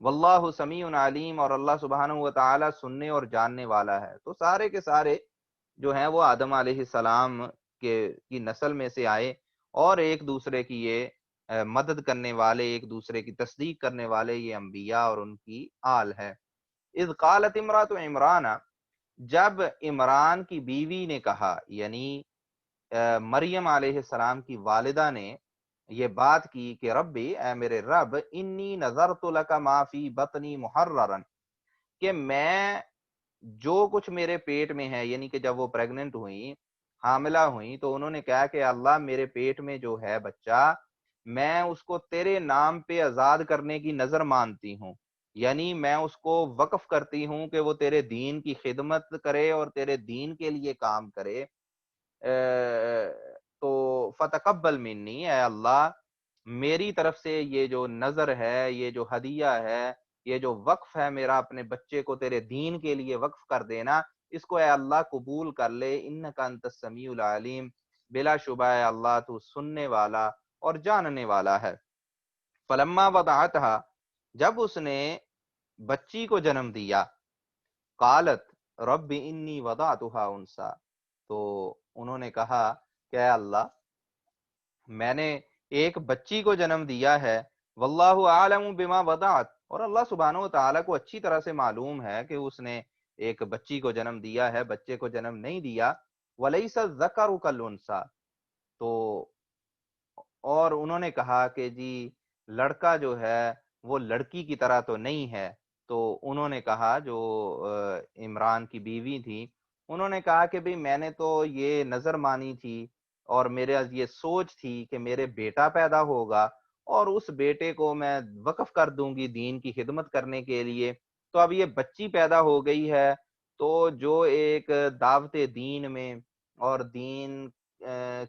واللہ سمیع علیم، اور اللہ سبحانہ و تعالیٰ سننے اور جاننے والا ہے۔ تو سارے کے سارے جو ہیں وہ آدم علیہ السلام کی نسل میں سے آئے، اور ایک دوسرے کی یہ مدد کرنے والے، ایک دوسرے کی تصدیق کرنے والے یہ انبیاء اور ان کی آل ہے۔ اذ قالت امرأۃ عمران، جب عمران کی بیوی نے کہا، یعنی مریم علیہ السلام کی والدہ نے یہ بات کی کہ ربی، اے میرے رب، انی نذرت لک ما فی بطنی محررا، کہ میں جو کچھ میرے پیٹ میں ہے، یعنی کہ جب وہ پریگننٹ ہوئی، حاملہ ہوئی، تو انہوں نے کہا کہ اللہ میرے پیٹ میں جو ہے بچہ، میں اس کو تیرے نام پہ آزاد کرنے کی نظر مانتی ہوں، یعنی میں اس کو وقف کرتی ہوں کہ وہ تیرے دین کی خدمت کرے اور تیرے دین کے لیے کام کرے۔ تو فتقبل منی، اے اللہ میری طرف سے یہ جو نظر ہے، یہ جو ہدیہ ہے، یہ جو وقف ہے میرا اپنے بچے کو تیرے دین کے لیے وقف کر دینا، اس کو اے اللہ قبول کر لے، انک انت السمیع العلیم، بلا شبہ اے اللہ تو سننے والا اور جاننے والا ہے۔ فلما وضعتها، جب اس نے بچی کو جنم دیا، قالت رب انی وضعتها انثى، تو انہوں نے کہا کہ اے اللہ میں نے ایک بچی کو جنم دیا ہے، واللہ اعلم بما وضعت، اور اللہ سبحانہ و تعالیٰ کو اچھی طرح سے معلوم ہے کہ اس نے ایک بچی کو جنم دیا ہے، بچے کو جنم نہیں دیا۔ ولیس الذکر کالانثی، تو اور انہوں نے کہا کہ جی لڑکا جو ہے وہ لڑکی کی طرح تو نہیں ہے۔ تو انہوں نے کہا، جو عمران کی بیوی تھی، انہوں نے کہا کہ بھئی میں نے تو یہ نظر مانی تھی اور میرے یہ سوچ تھی کہ میرے بیٹا پیدا ہوگا اور اس بیٹے کو میں وقف کر دوں گی دین کی خدمت کرنے کے لیے، تو اب یہ بچی پیدا ہو گئی ہے، تو جو ایک دعوت دین میں اور دین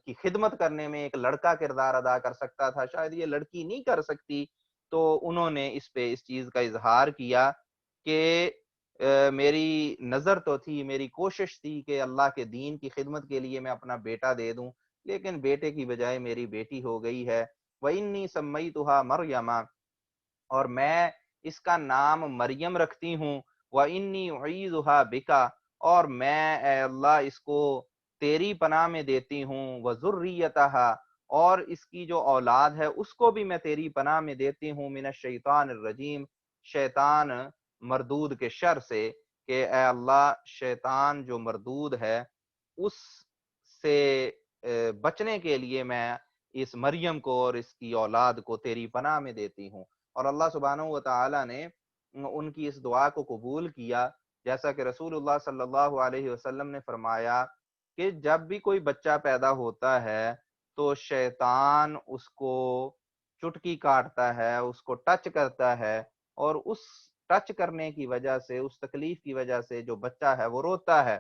کی خدمت کرنے میں ایک لڑکا کردار ادا کر سکتا تھا، شاید یہ لڑکی نہیں کر سکتی۔ تو انہوں نے اس پہ اس چیز کا اظہار کیا کہ میری نظر تو تھی، میری کوشش تھی کہ اللہ کے دین کی خدمت کے لیے میں اپنا بیٹا دے دوں، لیکن بیٹے کی بجائے میری بیٹی ہو گئی ہے۔ وَإِنِّي سَمَّيْتُهَا مَرْيَمَ، اور میں اس کا نام مریم رکھتی ہوں، وَإِنِّي أُعِيذُهَا بِكَ، اور میں اے اللہ اس کو تیری پناہ میں دیتی ہوں، وَذُرِّيَّتَهَا، اور اس کی جو اولاد ہے اس کو بھی میں تیری پناہ میں دیتی ہوں، من الشیطان الرجیم، شیطان مردود کے شر سے، کہ اے اللہ شیطان جو مردود ہے اس سے بچنے کے لیے میں اس مریم کو اور اس کی اولاد کو تیری پناہ میں دیتی ہوں۔ اور اللہ سبحانہ و تعالی نے ان کی اس دعا کو قبول کیا، جیسا کہ رسول اللہ صلی اللہ علیہ وسلم نے فرمایا کہ جب بھی کوئی بچہ پیدا ہوتا ہے تو شیطان اس کو چٹکی کاٹتا ہے، اس کو ٹچ کرتا ہے، اور اس ٹچ کرنے کی وجہ سے، اس تکلیف کی وجہ سے جو بچہ ہے وہ روتا ہے۔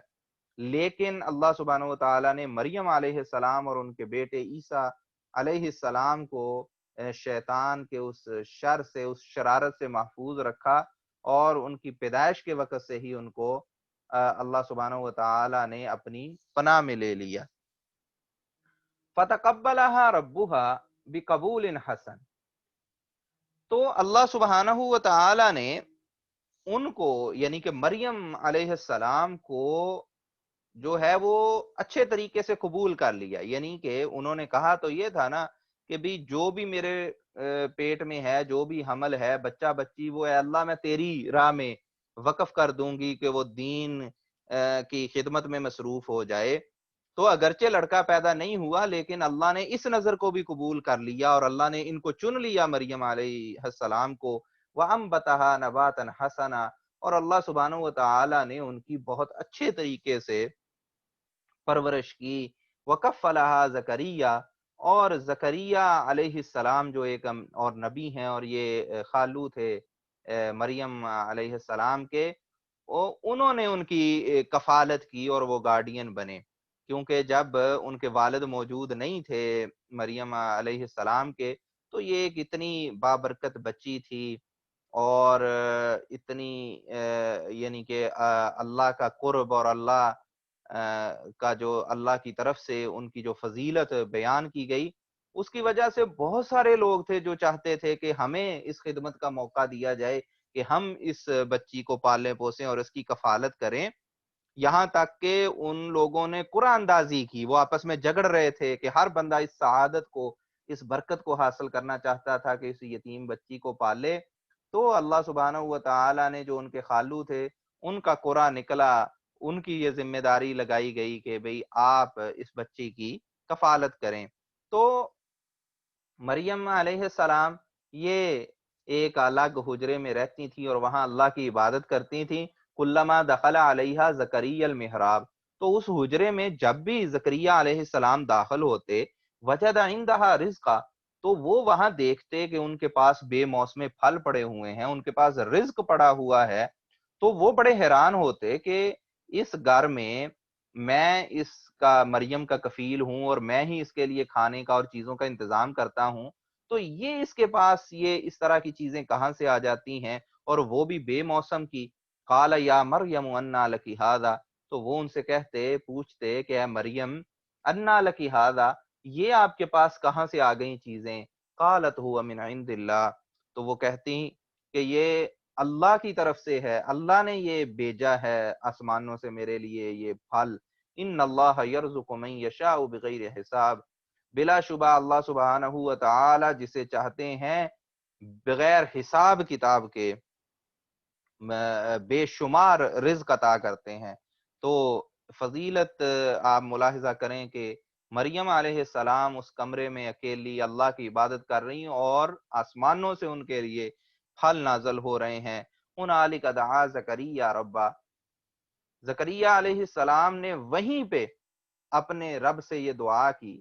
لیکن اللہ سبحانہ و تعالیٰ نے مریم علیہ السلام اور ان کے بیٹے عیسیٰ علیہ السلام کو شیطان کے اس شر سے، اس شرارت سے محفوظ رکھا، اور ان کی پیدائش کے وقت سے ہی ان کو اللہ سبحانہ و تعالیٰ نے اپنی پناہ میں لے لیا۔ فَتَقَبَّلَهَا رَبُّهَا بِقَبُولٍ حَسَنٍ، تو اللہ سبحانہ و تعالیٰ نے ان کو، یعنی کہ مریم علیہ السلام کو جو ہے وہ اچھے طریقے سے قبول کر لیا۔ یعنی کہ انہوں نے کہا تو یہ تھا نا کہ بھی جو بھی میرے پیٹ میں ہے، جو بھی حمل ہے، بچہ بچی، وہ اے اللہ میں تیری راہ میں وقف کر دوں گی کہ وہ دین کی خدمت میں مصروف ہو جائے۔ تو اگرچہ لڑکا پیدا نہیں ہوا، لیکن اللہ نے اس نظر کو بھی قبول کر لیا، اور اللہ نے ان کو چن لیا، مریم علیہ السلام کو۔ وَأَنبَتَهَا نَبَاتًا حَسَنًا، اور اللہ سبحانہ و تعالی نے ان کی بہت اچھے طریقے سے پرورش کی۔ وَكَفَّلَهَا زَكَرِيَّا، اور زکریا علیہ السلام جو ایک اور نبی ہیں، اور یہ خالو تھے مریم علیہ السلام کے، انہوں نے ان کی کفالت کی اور وہ گارڈین بنے، کیونکہ جب ان کے والد موجود نہیں تھے مریم علیہ السلام کے، تو یہ ایک اتنی بابرکت بچی تھی، اور اتنی یعنی کہ اللہ کا قرب اور اللہ کا جو اللہ کی طرف سے ان کی جو فضیلت بیان کی گئی، اس کی وجہ سے بہت سارے لوگ تھے جو چاہتے تھے کہ ہمیں اس خدمت کا موقع دیا جائے کہ ہم اس بچی کو پالیں پوسیں اور اس کی کفالت کریں۔ یہاں تک کہ ان لوگوں نے قرآن اندازی کی، وہ آپس میں جھگڑ رہے تھے کہ ہر بندہ اس سعادت کو، اس برکت کو حاصل کرنا چاہتا تھا کہ اس یتیم بچی کو پالے۔ تو اللہ سبحانہ و تعالی نے جو ان کے خالو تھے، ان کا قرآن نکلا، ان کی یہ ذمہ داری لگائی گئی کہ بھئی آپ اس بچی کی کفالت کریں۔ تو مریم علیہ السلام یہ ایک الگ حجرے میں رہتی تھی اور وہاں اللہ کی عبادت کرتی تھیں۔ کلما دخل علیہا زکریا المحراب، تو اس حجرے میں جب بھی زکریا علیہ السلام داخل ہوتے، وجد عندہا رزقا، تو وہ وہاں دیکھتے کہ ان کے پاس بے موسم پھل پڑے ہوئے ہیں، ان کے پاس رزق پڑا ہوا ہے، تو وہ بڑے حیران ہوتے کہ اس گھر میں اس کا، مریم کا کفیل ہوں، اور میں ہی اس کے لیے کھانے کا اور چیزوں کا انتظام کرتا ہوں، تو یہ اس کے پاس یہ اس طرح کی چیزیں کہاں سے آ جاتی ہیں، اور وہ بھی بے موسم کی۔ قال یا مریم انا لکی ھذا، تو وہ ان سے پوچھتے کہ اے مریم، انا لکی ھذا، یہ آپ کے پاس کہاں سے آ گئی چیزیں؟ قالت هو من عند اللہ، تو وہ کہتی کہ یہ اللہ کی طرف سے ہے، اللہ نے یہ بھیجا ہے آسمانوں سے میرے لیے یہ پھل۔ ان اللہ یرزق من یشاء بغیر حساب، بلا شبہ اللہ سبحانہ و تعالی جسے چاہتے ہیں بغیر حساب کتاب کے بے شمار رزق عطا کرتے ہیں۔ تو فضیلت آپ ملاحظہ کریں کہ مریم علیہ السلام اس کمرے میں اکیلی اللہ کی عبادت کر رہی ہیں، اور آسمانوں سے ان کے لیے پھل نازل ہو رہے ہیں۔ ہنالک دعا زکریا ربا، زکریا علیہ السلام نے وہیں پہ اپنے رب سے یہ دعا کی۔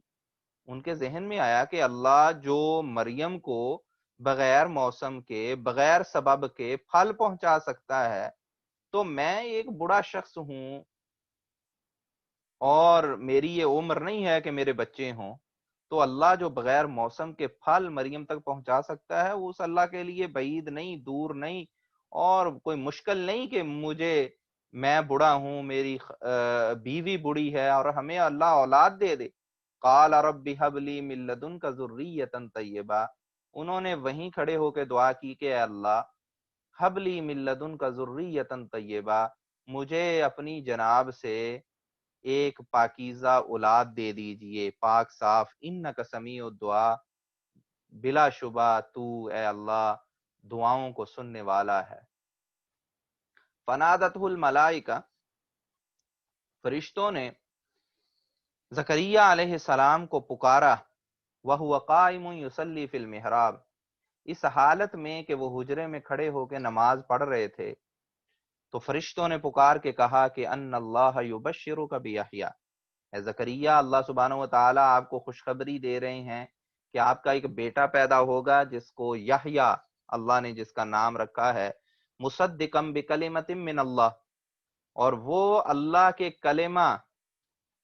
ان کے ذہن میں آیا کہ اللہ جو مریم کو بغیر موسم کے، بغیر سبب کے پھل پہنچا سکتا ہے، تو میں ایک بڑا شخص ہوں اور میری یہ عمر نہیں ہے کہ میرے بچے ہوں، تو اللہ جو بغیر موسم کے پھل مریم تک پہنچا سکتا ہے، وہ اس اللہ کے لیے بعید نہیں، دور نہیں، اور کوئی مشکل نہیں کہ میں بڑا ہوں، میری بیوی بڑی ہے اور ہمیں اللہ اولاد دے دے۔ قال رب هب لی من لدنک ذریۃ طیبہ، انہوں نے وہیں کھڑے ہو کے دعا کی کہ اے اللہ، حب لی من لدنک ذریۃ طیبہ، مجھے اپنی جناب سے ایک پاکیزہ اولاد دے دیجئے، پاک صاف، انک سمیع الدعاء، بلا شبہ تو اے اللہ دعاؤں کو سننے والا ہے۔ فنادتہ الملائکہ، فرشتوں نے زکریا علیہ السلام کو پکارا، وَهُوَ قَائِمٌ يُصَلِّي فِي الْمِحْرَابِ، اس حالت میں کہ وہ حجرے میں کھڑے ہو کے نماز پڑھ رہے تھے، تو فرشتوں نے پکار کے کہا کہ ان اللہ یبشرک بیحییٰ، اے زکریا، اللہ سبحانہ و تعالیٰ آپ کو خوشخبری دے رہے ہیں کہ آپ کا ایک بیٹا پیدا ہوگا جس کو یحییٰ اللہ نے جس کا نام رکھا ہے، مصدقم بکلمۃ من اللہ، اور وہ اللہ کے کلمہ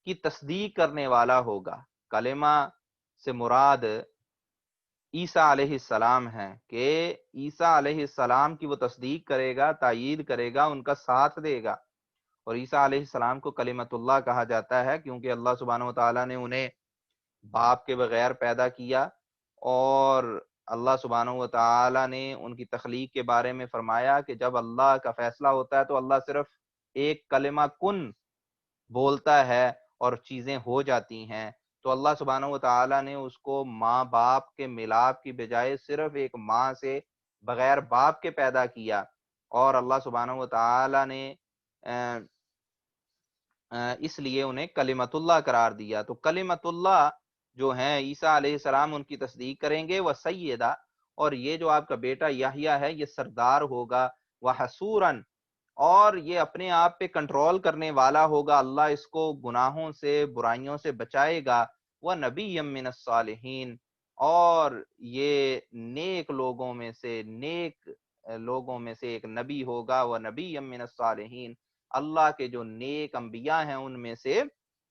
کی تصدیق کرنے والا ہوگا۔ کلمہ سے مراد عیسیٰ علیہ السلام ہیں کہ عیسیٰ علیہ السلام کی وہ تصدیق کرے گا، تائید کرے گا، ان کا ساتھ دے گا۔ اور عیسیٰ علیہ السلام کو کلمۃ اللہ کہا جاتا ہے کیونکہ اللہ سبحانہ و تعالیٰ نے انہیں باپ کے بغیر پیدا کیا، اور اللہ سبحانہ و تعالیٰ نے ان کی تخلیق کے بارے میں فرمایا کہ جب اللہ کا فیصلہ ہوتا ہے تو اللہ صرف ایک کلمہ کن بولتا ہے اور چیزیں ہو جاتی ہیں۔ تو اللہ سبحانہ و تعالیٰ نے اس کو ماں باپ کے ملاپ کی بجائے صرف ایک ماں سے بغیر باپ کے پیدا کیا، اور اللہ سبحانہ و تعالیٰ نے اس لیے انہیں کلمت اللہ قرار دیا۔ تو کلمت اللہ جو ہیں عیسیٰ علیہ السلام ان کی تصدیق کریں گے، وہ سیدہ، اور یہ جو آپ کا بیٹا یحییٰ ہے یہ سردار ہوگا، وہ حسوراً، اور یہ اپنے آپ پہ کنٹرول کرنے والا ہوگا، اللہ اس کو گناہوں سے برائیوں سے بچائے گا، وہ نبی من الصالحین، اور یہ نیک لوگوں میں سے ایک نبی ہوگا، وہ نبی من الصالحین، اللہ کے جو نیک انبیاء ہیں ان میں سے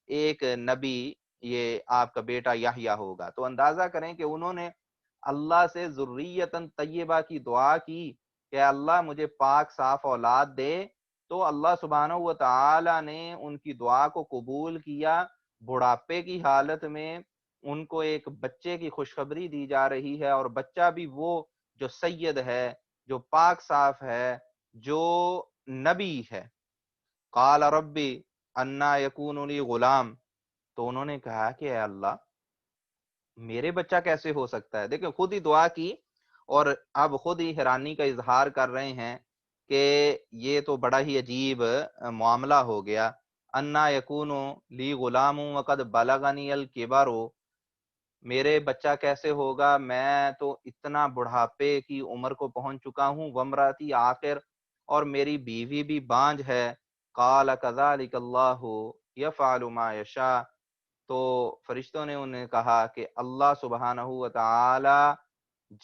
ایک نبی یہ آپ کا بیٹا یحییٰ ہوگا۔ تو اندازہ کریں کہ انہوں نے اللہ سے ذریتاً طیبہ کی دعا کی کہ اللہ مجھے پاک صاف اولاد دے، تو اللہ سبحانہ و تعالی نے ان کی دعا کو قبول کیا۔ بڑھاپے کی حالت میں ان کو ایک بچے کی خوشخبری دی جا رہی ہے، اور بچہ بھی وہ جو سید ہے، جو پاک صاف ہے، جو نبی ہے۔ قال ربی انا یکون لی غلام، تو انہوں نے کہا کہ اے اللہ میرے بچہ کیسے ہو سکتا ہے؟ دیکھیں خود ہی دعا کی اور اب خود ہی حیرانی کا اظہار کر رہے ہیں کہ یہ تو بڑا ہی عجیب معاملہ ہو گیا۔ انا یکون لی غلام وقد بلغنی الکبر، میرے بچہ کیسے ہوگا، میں تو اتنا بڑھاپے کی عمر کو پہنچ چکا ہوں، وامراتی عاقر، اور میری بیوی بھی بانجھ ہے۔ قال کذالک اللہ یفعل ما یشاء، تو فرشتوں نے انہیں کہا کہ اللہ سبحانہ و تعالی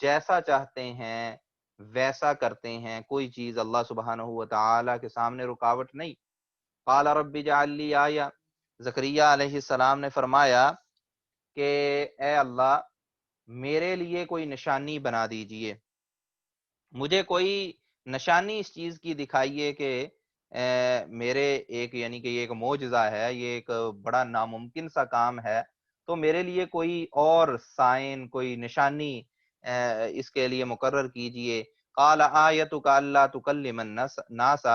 جیسا چاہتے ہیں ویسا کرتے ہیں، کوئی چیز اللہ سبحانہ و تعالی کے سامنے رکاوٹ نہیں۔ قال رب اجعل لی آیہ، زکریا علیہ السلام نے فرمایا کہ اے اللہ میرے لیے کوئی نشانی بنا دیجئے، مجھے کوئی نشانی اس چیز کی دکھائیے کہ میرے ایک یعنی کہ یہ ایک معجزہ ہے، یہ ایک بڑا ناممکن سا کام ہے، تو میرے لیے کوئی اور سائن، کوئی نشانی اس کے لیے مقرر کیجئے۔ قال آیتک اللہ تکلم الناس،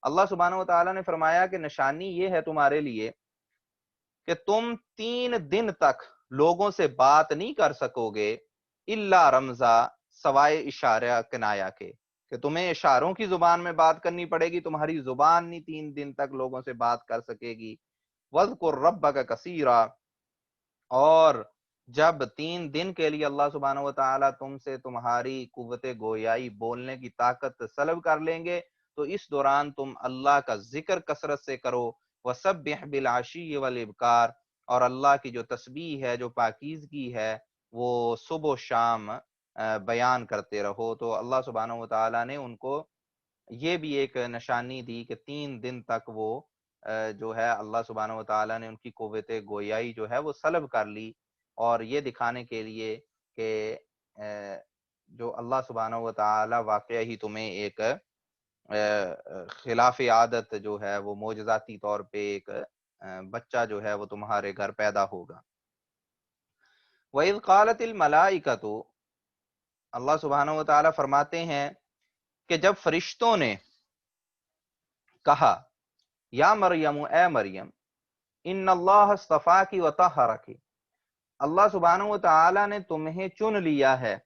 اللہ سبحانہ و تعالیٰ نے فرمایا کہ نشانی یہ ہے تمہارے لیے کہ تم 3 دن تک لوگوں سے بات نہیں کر سکو گے، الا رمزا، سوائے اشارہ کنایا کے، کہ تمہیں اشاروں کی زبان میں بات کرنی پڑے گی، تمہاری زبان نہیں 3 دن تک لوگوں سے بات کر سکے گی۔ وَاذْكُرْ رَبَّكَ كَثِيرًا، اور جب 3 دن کے لیے اللہ سبحانہ و تعالیٰ تم سے تمہاری قوت گویائی، بولنے کی طاقت سلب کر لیں گے، تو اس دوران تم اللہ کا ذکر کثرت سے کرو۔ وَسَبِّحْ بِالْعَشِيِّ وَالْإِبْكَارِ، اور اللہ کی جو تسبیح ہے، جو پاکیزگی ہے، وہ صبح و شام بیان کرتے رہو۔ تو اللہ سبحانہ و تعالیٰ نے ان کو یہ بھی ایک نشانی دی کہ 3 دن تک وہ جو ہے اللہ سبحانہ و تعالیٰ نے ان کی قوت گویائی جو ہے وہ سلب کر لی، اور یہ دکھانے کے لیے کہ جو اللہ سبحانہ و تعالیٰ واقعہ ہی تمہیں ایک خلاف عادت جو ہے وہ معجزاتی طور پہ ایک بچہ جو ہے وہ تمہارے گھر پیدا ہوگا۔ وَإِذْ قَالَتِ الْمَلَائِكَةُ، اللہ سبحانہ و تعالیٰ فرماتے ہیں کہ جب فرشتوں نے کہا یا مریم، اے مریم، ان اللہ اصطفاکی وطہرکی، اللہ سبحانہ و تعالیٰ نے تمہیں چن لیا ہے،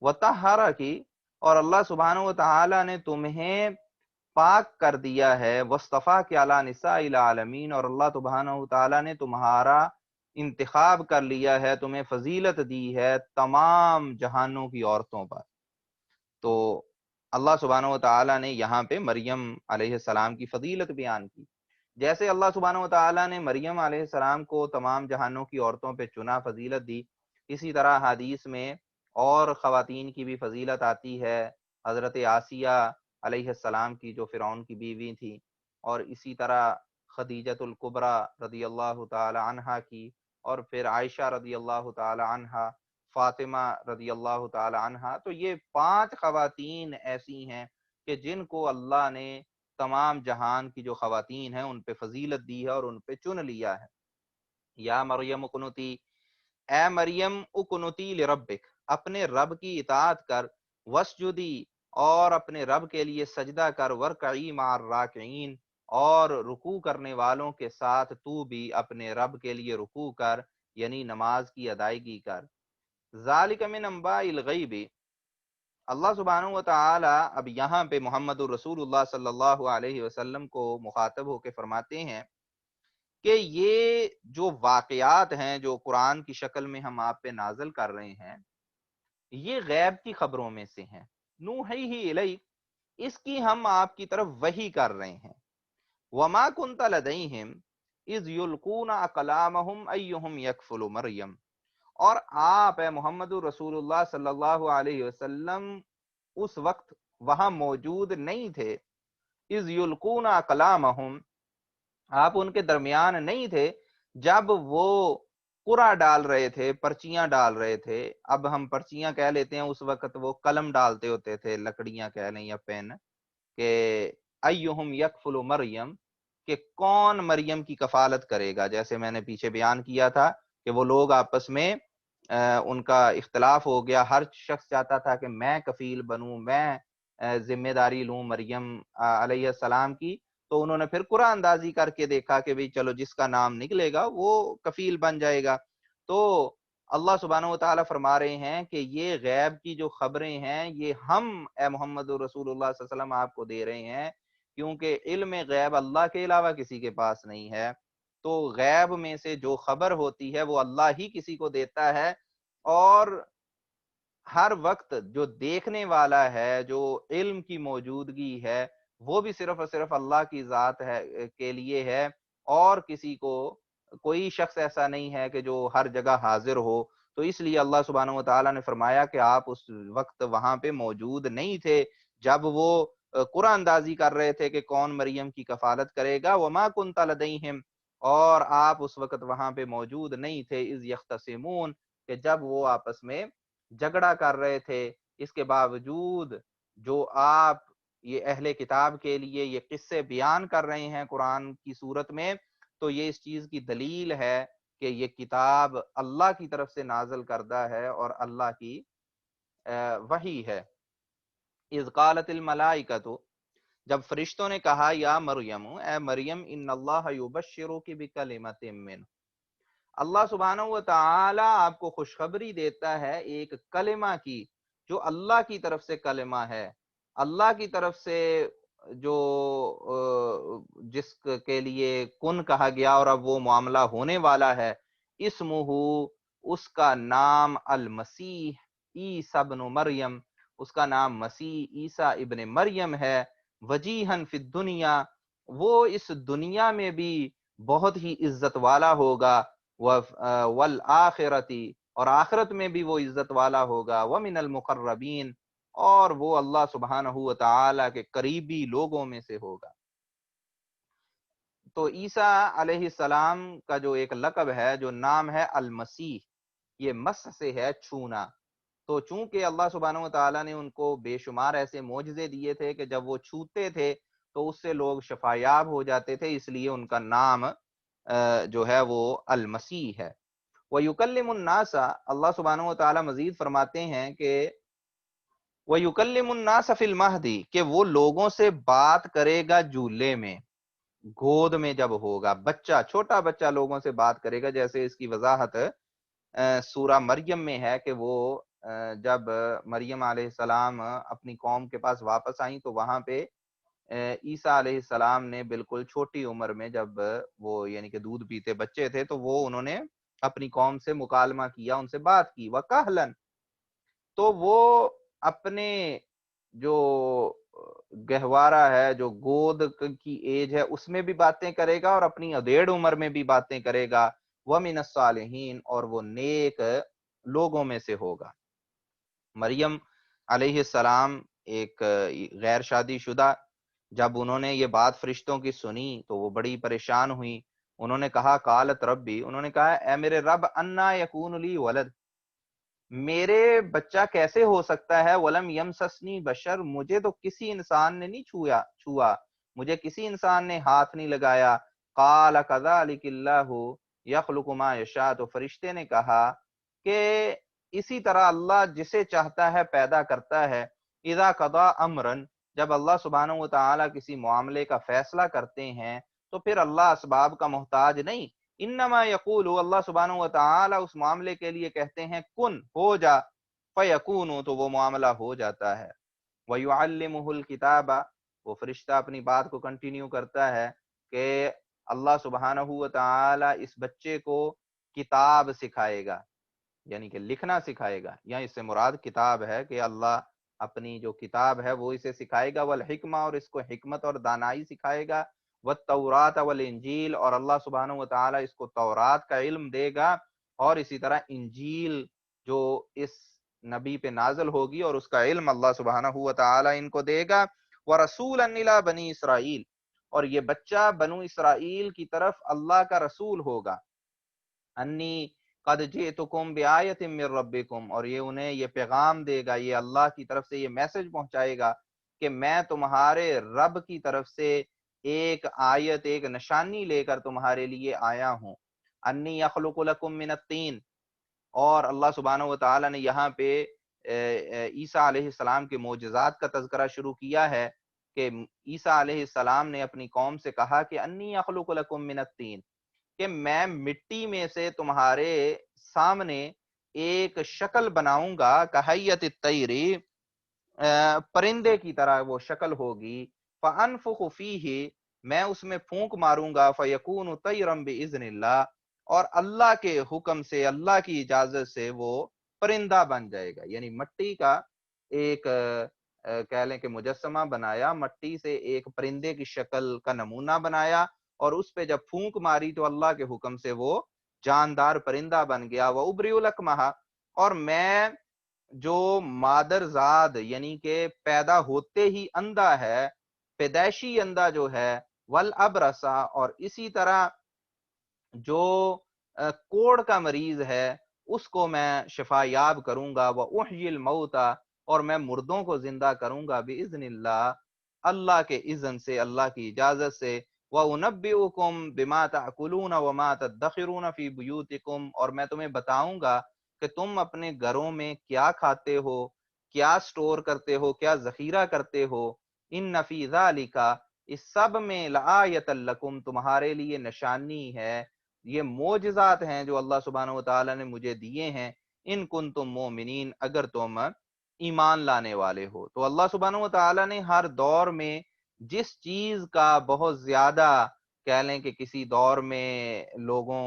وطہرکی، اور اللہ سبحانہ و تعالیٰ نے تمہیں پاک کر دیا ہے، واصطفاکی علی نساء العالمین، اور اللہ سبحانہ و تعالیٰ نے تمہارا انتخاب کر لیا ہے، تمہیں فضیلت دی ہے تمام جہانوں کی عورتوں پر۔ تو اللہ سبحانہ و تعالیٰ نے یہاں پہ مریم علیہ السلام کی فضیلت بیان کی۔ جیسے اللہ سبحانہ و تعالیٰ نے مریم علیہ السلام کو تمام جہانوں کی عورتوں پہ چنا، فضیلت دی، اسی طرح حدیث میں اور خواتین کی بھی فضیلت آتی ہے۔ حضرت آسیہ علیہ السلام کی، جو فرعون کی بیوی تھی، اور اسی طرح خدیجۃ الکبریٰ رضی اللہ تعالی عنہا کی، اور پھر عائشہ رضی اللہ تعالی عنہا، فاطمہ رضی اللہ تعالی عنہا۔ تو یہ 5 خواتین ایسی ہیں کہ جن کو اللہ نے تمام جہان کی جو خواتین ہیں ان پہ فضیلت دی ہے اور ان پہ چن لیا ہے۔ یا مریم اقنتی، اے مریم اقنتی لربک، اپنے رب کی اطاعت کر، وسجدی، اور اپنے رب کے لیے سجدہ کر، ورکعی مع الراکعین، اور رکوع کرنے والوں کے ساتھ تو بھی اپنے رب کے لیے رکوع کر، یعنی نماز کی ادائیگی کر۔ ذالک من انباء الغیب، اللہ سبحانہ و تعالی اب یہاں پہ محمد الرسول اللہ صلی اللہ علیہ وسلم کو مخاطب ہو کے فرماتے ہیں کہ یہ جو واقعات ہیں جو قرآن کی شکل میں ہم آپ پہ نازل کر رہے ہیں، یہ غیب کی خبروں میں سے ہیں۔ نوحیہ الیک، اس کی ہم آپ کی طرف وحی کر رہے ہیں۔ وما کنت لدیہم اذ یلقون اقلامہم ایہم یکفل مریم، اور آپ اے محمد رسول اللہ صلی اللہ علیہ وسلم اس وقت وہاں موجود نہیں تھے۔ اذ یلقون اقلامہم، آپ ان کے درمیان نہیں تھے جب وہ قرعہ ڈال رہے تھے، پرچیاں ڈال رہے تھے۔ اب ہم پرچیاں کہہ لیتے ہیں، اس وقت وہ قلم ڈالتے ہوتے تھے، لکڑیاں کہہ لیں یا پین، کہ ایہم یکفل مریم، کہ کون مریم کی کفالت کرے گا۔ جیسے میں نے پیچھے بیان کیا تھا کہ وہ لوگ آپس میں ان کا اختلاف ہو گیا، ہر شخص چاہتا تھا کہ میں کفیل بنوں، میں ذمہ داری لوں مریم علیہ السلام کی۔ تو انہوں نے پھر قرآن اندازی کر کے دیکھا کہ بھئی چلو جس کا نام نکلے گا وہ کفیل بن جائے گا۔ تو اللہ سبحانہ و تعالیٰ فرما رہے ہیں کہ یہ غیب کی جو خبریں ہیں یہ ہم اے محمد رسول اللہ صلی اللہ علیہ وسلم آپ کو دے رہے ہیں، کیونکہ علم غیب اللہ کے علاوہ کسی کے پاس نہیں ہے۔ تو غیب میں سے جو خبر ہوتی ہے وہ اللہ ہی کسی کو دیتا ہے، اور ہر وقت جو دیکھنے والا ہے، جو علم کی موجودگی ہے، وہ بھی صرف اور صرف اللہ کی ذات ہے کے لیے ہے، اور کسی کو کوئی شخص ایسا نہیں ہے کہ جو ہر جگہ حاضر ہو۔ تو اس لیے اللہ سبحانہ و تعالیٰ نے فرمایا کہ آپ اس وقت وہاں پہ موجود نہیں تھے جب وہ قرآن اندازی کر رہے تھے کہ کون مریم کی کفالت کرے گا۔ وما کنت لدیہم، اور آپ اس وقت وہاں پہ موجود نہیں تھے، اذ یختصمون، کہ جب وہ آپس میں جھگڑا کر رہے تھے۔ اس کے باوجود جو آپ یہ اہل کتاب کے لیے یہ قصے بیان کر رہے ہیں قرآن کی صورت میں، تو یہ اس چیز کی دلیل ہے کہ یہ کتاب اللہ کی طرف سے نازل کردہ ہے اور اللہ کی وحی ہے۔ اذ قالت الملائکۃ، جب فرشتوں نے کہا، یا مریم، اے مریم، ان اللہ یبشرک بکلمۃ من، اللہ سبحانہ و تعالی آپ کو خوشخبری دیتا ہے ایک کلمہ کی، جو اللہ کی طرف سے کلمہ ہے، اللہ کی طرف سے جو جس کے لیے کن کہا گیا اور اب وہ معاملہ ہونے والا ہے۔ اسمہ، اس کا نام، المسیح عیسیٰ ابن مریم، اس کا نام مسیح عیسیٰ ابن مریم ہے۔ وجیہن فی الدنیا، وہ اس دنیا میں بھی بہت ہی عزت والا ہوگا، والآخرتی، اور آخرت میں بھی وہ عزت والا ہوگا، ومن المقربین، اور وہ اللہ سبحانہ و تعالی کے قریبی لوگوں میں سے ہوگا۔ تو عیسیٰ علیہ السلام کا جو ایک لقب ہے، جو نام ہے المسیح، یہ مس سے ہے چھونا۔ تو چونکہ اللہ سبحانہ و تعالیٰ نے ان کو بے شمار ایسے معجزے دیے تھے کہ جب وہ چھوتے تھے تو اس سے لوگ شفایاب ہو جاتے تھے، اس لیے ان کا نام جو ہے وہ المسیح ہے۔ وَيُكَلِّمُ النَّاسَ، اللہ سبحانہ و تعالیٰ مزید فرماتے ہیں کہ وَيُكَلِّمُ النَّاسَ فِي الْمَهْدِ، کہ وہ لوگوں سے بات کرے گا جولے میں، گود میں جب ہوگا، بچہ، چھوٹا بچہ لوگوں سے بات کرے گا، جیسے اس کی وضاحت سورہ مریم میں ہے کہ وہ جب مریم علیہ السلام اپنی قوم کے پاس واپس آئیں تو وہاں پہ عیسیٰ علیہ السلام نے بالکل چھوٹی عمر میں، جب وہ یعنی کہ دودھ پیتے بچے تھے، تو وہ انہوں نے اپنی قوم سے مکالمہ کیا، ان سے بات کی، وَقَهْلًا، تو وہ اپنے جو گہوارہ ہے، جو گود کی ایج ہے، اس میں بھی باتیں کرے گا اور اپنی ادھیڑ عمر میں بھی باتیں کرے گا، وَمِنَ الصَّالِحِينَ، اور وہ نیک لوگوں میں سے ہوگا۔ مریم علیہ السلام ایک غیر شادی شدہ، جب انہوں نے یہ بات فرشتوں کی سنی تو وہ بڑی پریشان ہوئی، انہوں نے کہا قالت ربی، انہوں نے کہا اے میرے رب، انا یکون لی ولد، میرے بچہ کیسے ہو سکتا ہے، ولم یمسسنی بشر، مجھے تو کسی انسان نے نہیں چھوا، مجھے کسی انسان نے ہاتھ نہیں لگایا، قال کذالک اللہ یخلق ما یشاء، تو فرشتے نے کہا کہ اسی طرح اللہ جسے چاہتا ہے پیدا کرتا ہے، اذا قضا امرا، جب اللہ سبحانہ و تعالی کسی معاملے کا فیصلہ کرتے ہیں تو پھر اللہ اسباب کا محتاج نہیں، انما یقول، اللہ سبحانہ و تعالی اس معاملے کے لیے کہتے ہیں کن، ہو جا، فیکون، تو وہ معاملہ ہو جاتا ہے، وَيُعَلِّمُهُ الْكِتَابَ، وہ فرشتہ اپنی بات کو کنٹینیو کرتا ہے کہ اللہ سبحانہ و تعالی اس بچے کو کتاب سکھائے گا، یعنی کہ لکھنا سکھائے گا، یا اس سے مراد کتاب ہے کہ اللہ اپنی جو کتاب ہے وہ اسے سکھائے گا، والحکمہ، اور اس کو حکمت اور دانائی سکھائے گا، والتورات والانجیل، اور اللہ سبحانہ و تعالی اس کو تورات کا علم دے گا، اور اسی طرح انجیل جو اس نبی پہ نازل ہوگی اور اس کا علم اللہ سبحانہ و تعالی ان کو دے گا، ورسولا الی بنی اسرائیل، اور یہ بچہ بنو اسرائیل کی طرف اللہ کا رسول ہوگا، انی قد جئتکم بآیت من ربکم، اور یہ انہیں یہ پیغام دے گا، یہ اللہ کی طرف سے یہ میسج پہنچائے گا کہ میں تمہارے رب کی طرف سے ایک آیت، ایک نشانی لے کر تمہارے لیے آیا ہوں، انی اخلق لکم من الطین، اور اللہ سبحانہ و تعالی نے یہاں پہ عیسیٰ علیہ السلام کے معجزات کا تذکرہ شروع کیا ہے کہ عیسیٰ علیہ السلام نے اپنی قوم سے کہا کہ انی اخلق لکم من الطین، کہ میں مٹی میں سے تمہارے سامنے ایک شکل بناؤں گا، کہیت الطیر، پرندے کی طرح وہ شکل ہوگی، فانفخ فیہ، میں اس میں پھونک ماروں گا، فیکون طیرا باذن اللہ، اور اللہ کے حکم سے، اللہ کی اجازت سے وہ پرندہ بن جائے گا، یعنی مٹی کا ایک کہہ لیں کہ مجسمہ بنایا، مٹی سے ایک پرندے کی شکل کا نمونہ بنایا، اور اس پہ جب پھونک ماری تو اللہ کے حکم سے وہ جاندار پرندہ بن گیا، وَأُبْرِئُ الْأَكْمَحَ، اور میں جو مادر زاد یعنی کہ پیدا ہوتے ہی اندھا ہے، پیدائشی اندھا جو ہے، والابرسا، اور اسی طرح جو کوڑ کا مریض ہے اس کو میں شفا یاب کروں گا، وَأُحْيِي الْمَوْتَى، اور میں مردوں کو زندہ کروں گا، بِإِذْنِ اللہ، اللہ کے اذن سے، اللہ کی اجازت سے، وَأُنَبِّئُكُم بِمَا تَأْكُلُونَ وَمَا تَدَّخِرُونَ فِي بُيُوتِكُمْ، اور میں تمہیں بتاؤں گا کہ تم اپنے گھروں میں کیا کھاتے ہو، کیا سٹور کرتے ہو، کیا ذخیرہ کرتے ہو، ان فی ذالک، اس سب میں لآیۃ لکم، تمہارے لیے نشانی ہے، یہ معجزات ہیں جو اللہ سبحانہ و تعالی نے مجھے دیے ہیں، ان کنتم مومنین، اگر تم ایمان لانے والے ہو۔ تو اللہ سبحانہ و تعالی نے ہر دور میں جس چیز کا بہت زیادہ کہہ لیں کہ کسی دور میں لوگوں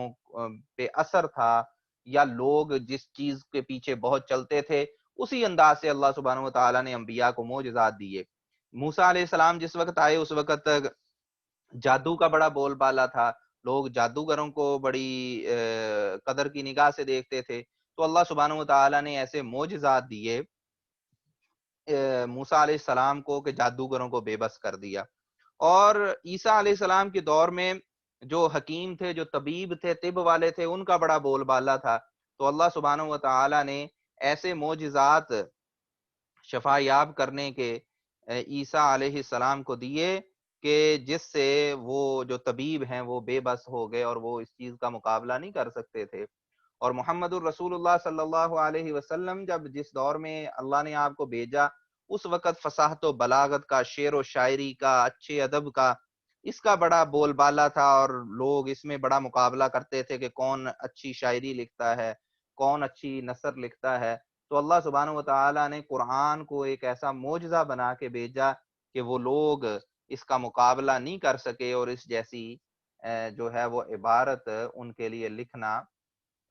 پہ اثر تھا، یا لوگ جس چیز کے پیچھے بہت چلتے تھے، اسی انداز سے اللہ سبحانہ و تعالی نے انبیاء کو معجزات دیے۔ موسیٰ علیہ السلام جس وقت آئے اس وقت جادو کا بڑا بول بالا تھا، لوگ جادوگروں کو بڑی قدر کی نگاہ سے دیکھتے تھے، تو اللہ سبحانہ و تعالی نے ایسے معجزات دیے موسیٰ علیہ السلام کو کہ جادوگروں کو بے بس کر دیا۔ اور عیسیٰ علیہ السلام کے دور میں جو حکیم تھے، جو طبیب تھے، طب والے تھے، ان کا بڑا بول بالا تھا، تو اللہ سبحانہ و تعالی نے ایسے معجزات شفا یاب کرنے کے عیسیٰ علیہ السلام کو دیے کہ جس سے وہ جو طبیب ہیں وہ بے بس ہو گئے اور وہ اس چیز کا مقابلہ نہیں کر سکتے تھے۔ اور محمد الرسول اللہ صلی اللہ علیہ وسلم جب جس دور میں اللہ نے آپ کو بھیجا، اس وقت فصاحت و بلاغت کا، شعر و شاعری کا، اچھے ادب کا، اس کا بڑا بول بالا تھا، اور لوگ اس میں بڑا مقابلہ کرتے تھے کہ کون اچھی شاعری لکھتا ہے، کون اچھی نثر لکھتا ہے۔ تو اللہ سبحانہ و تعالی نے قرآن کو ایک ایسا معجزہ بنا کے بھیجا کہ وہ لوگ اس کا مقابلہ نہیں کر سکے، اور اس جیسی جو ہے وہ عبارت ان کے لیے لکھنا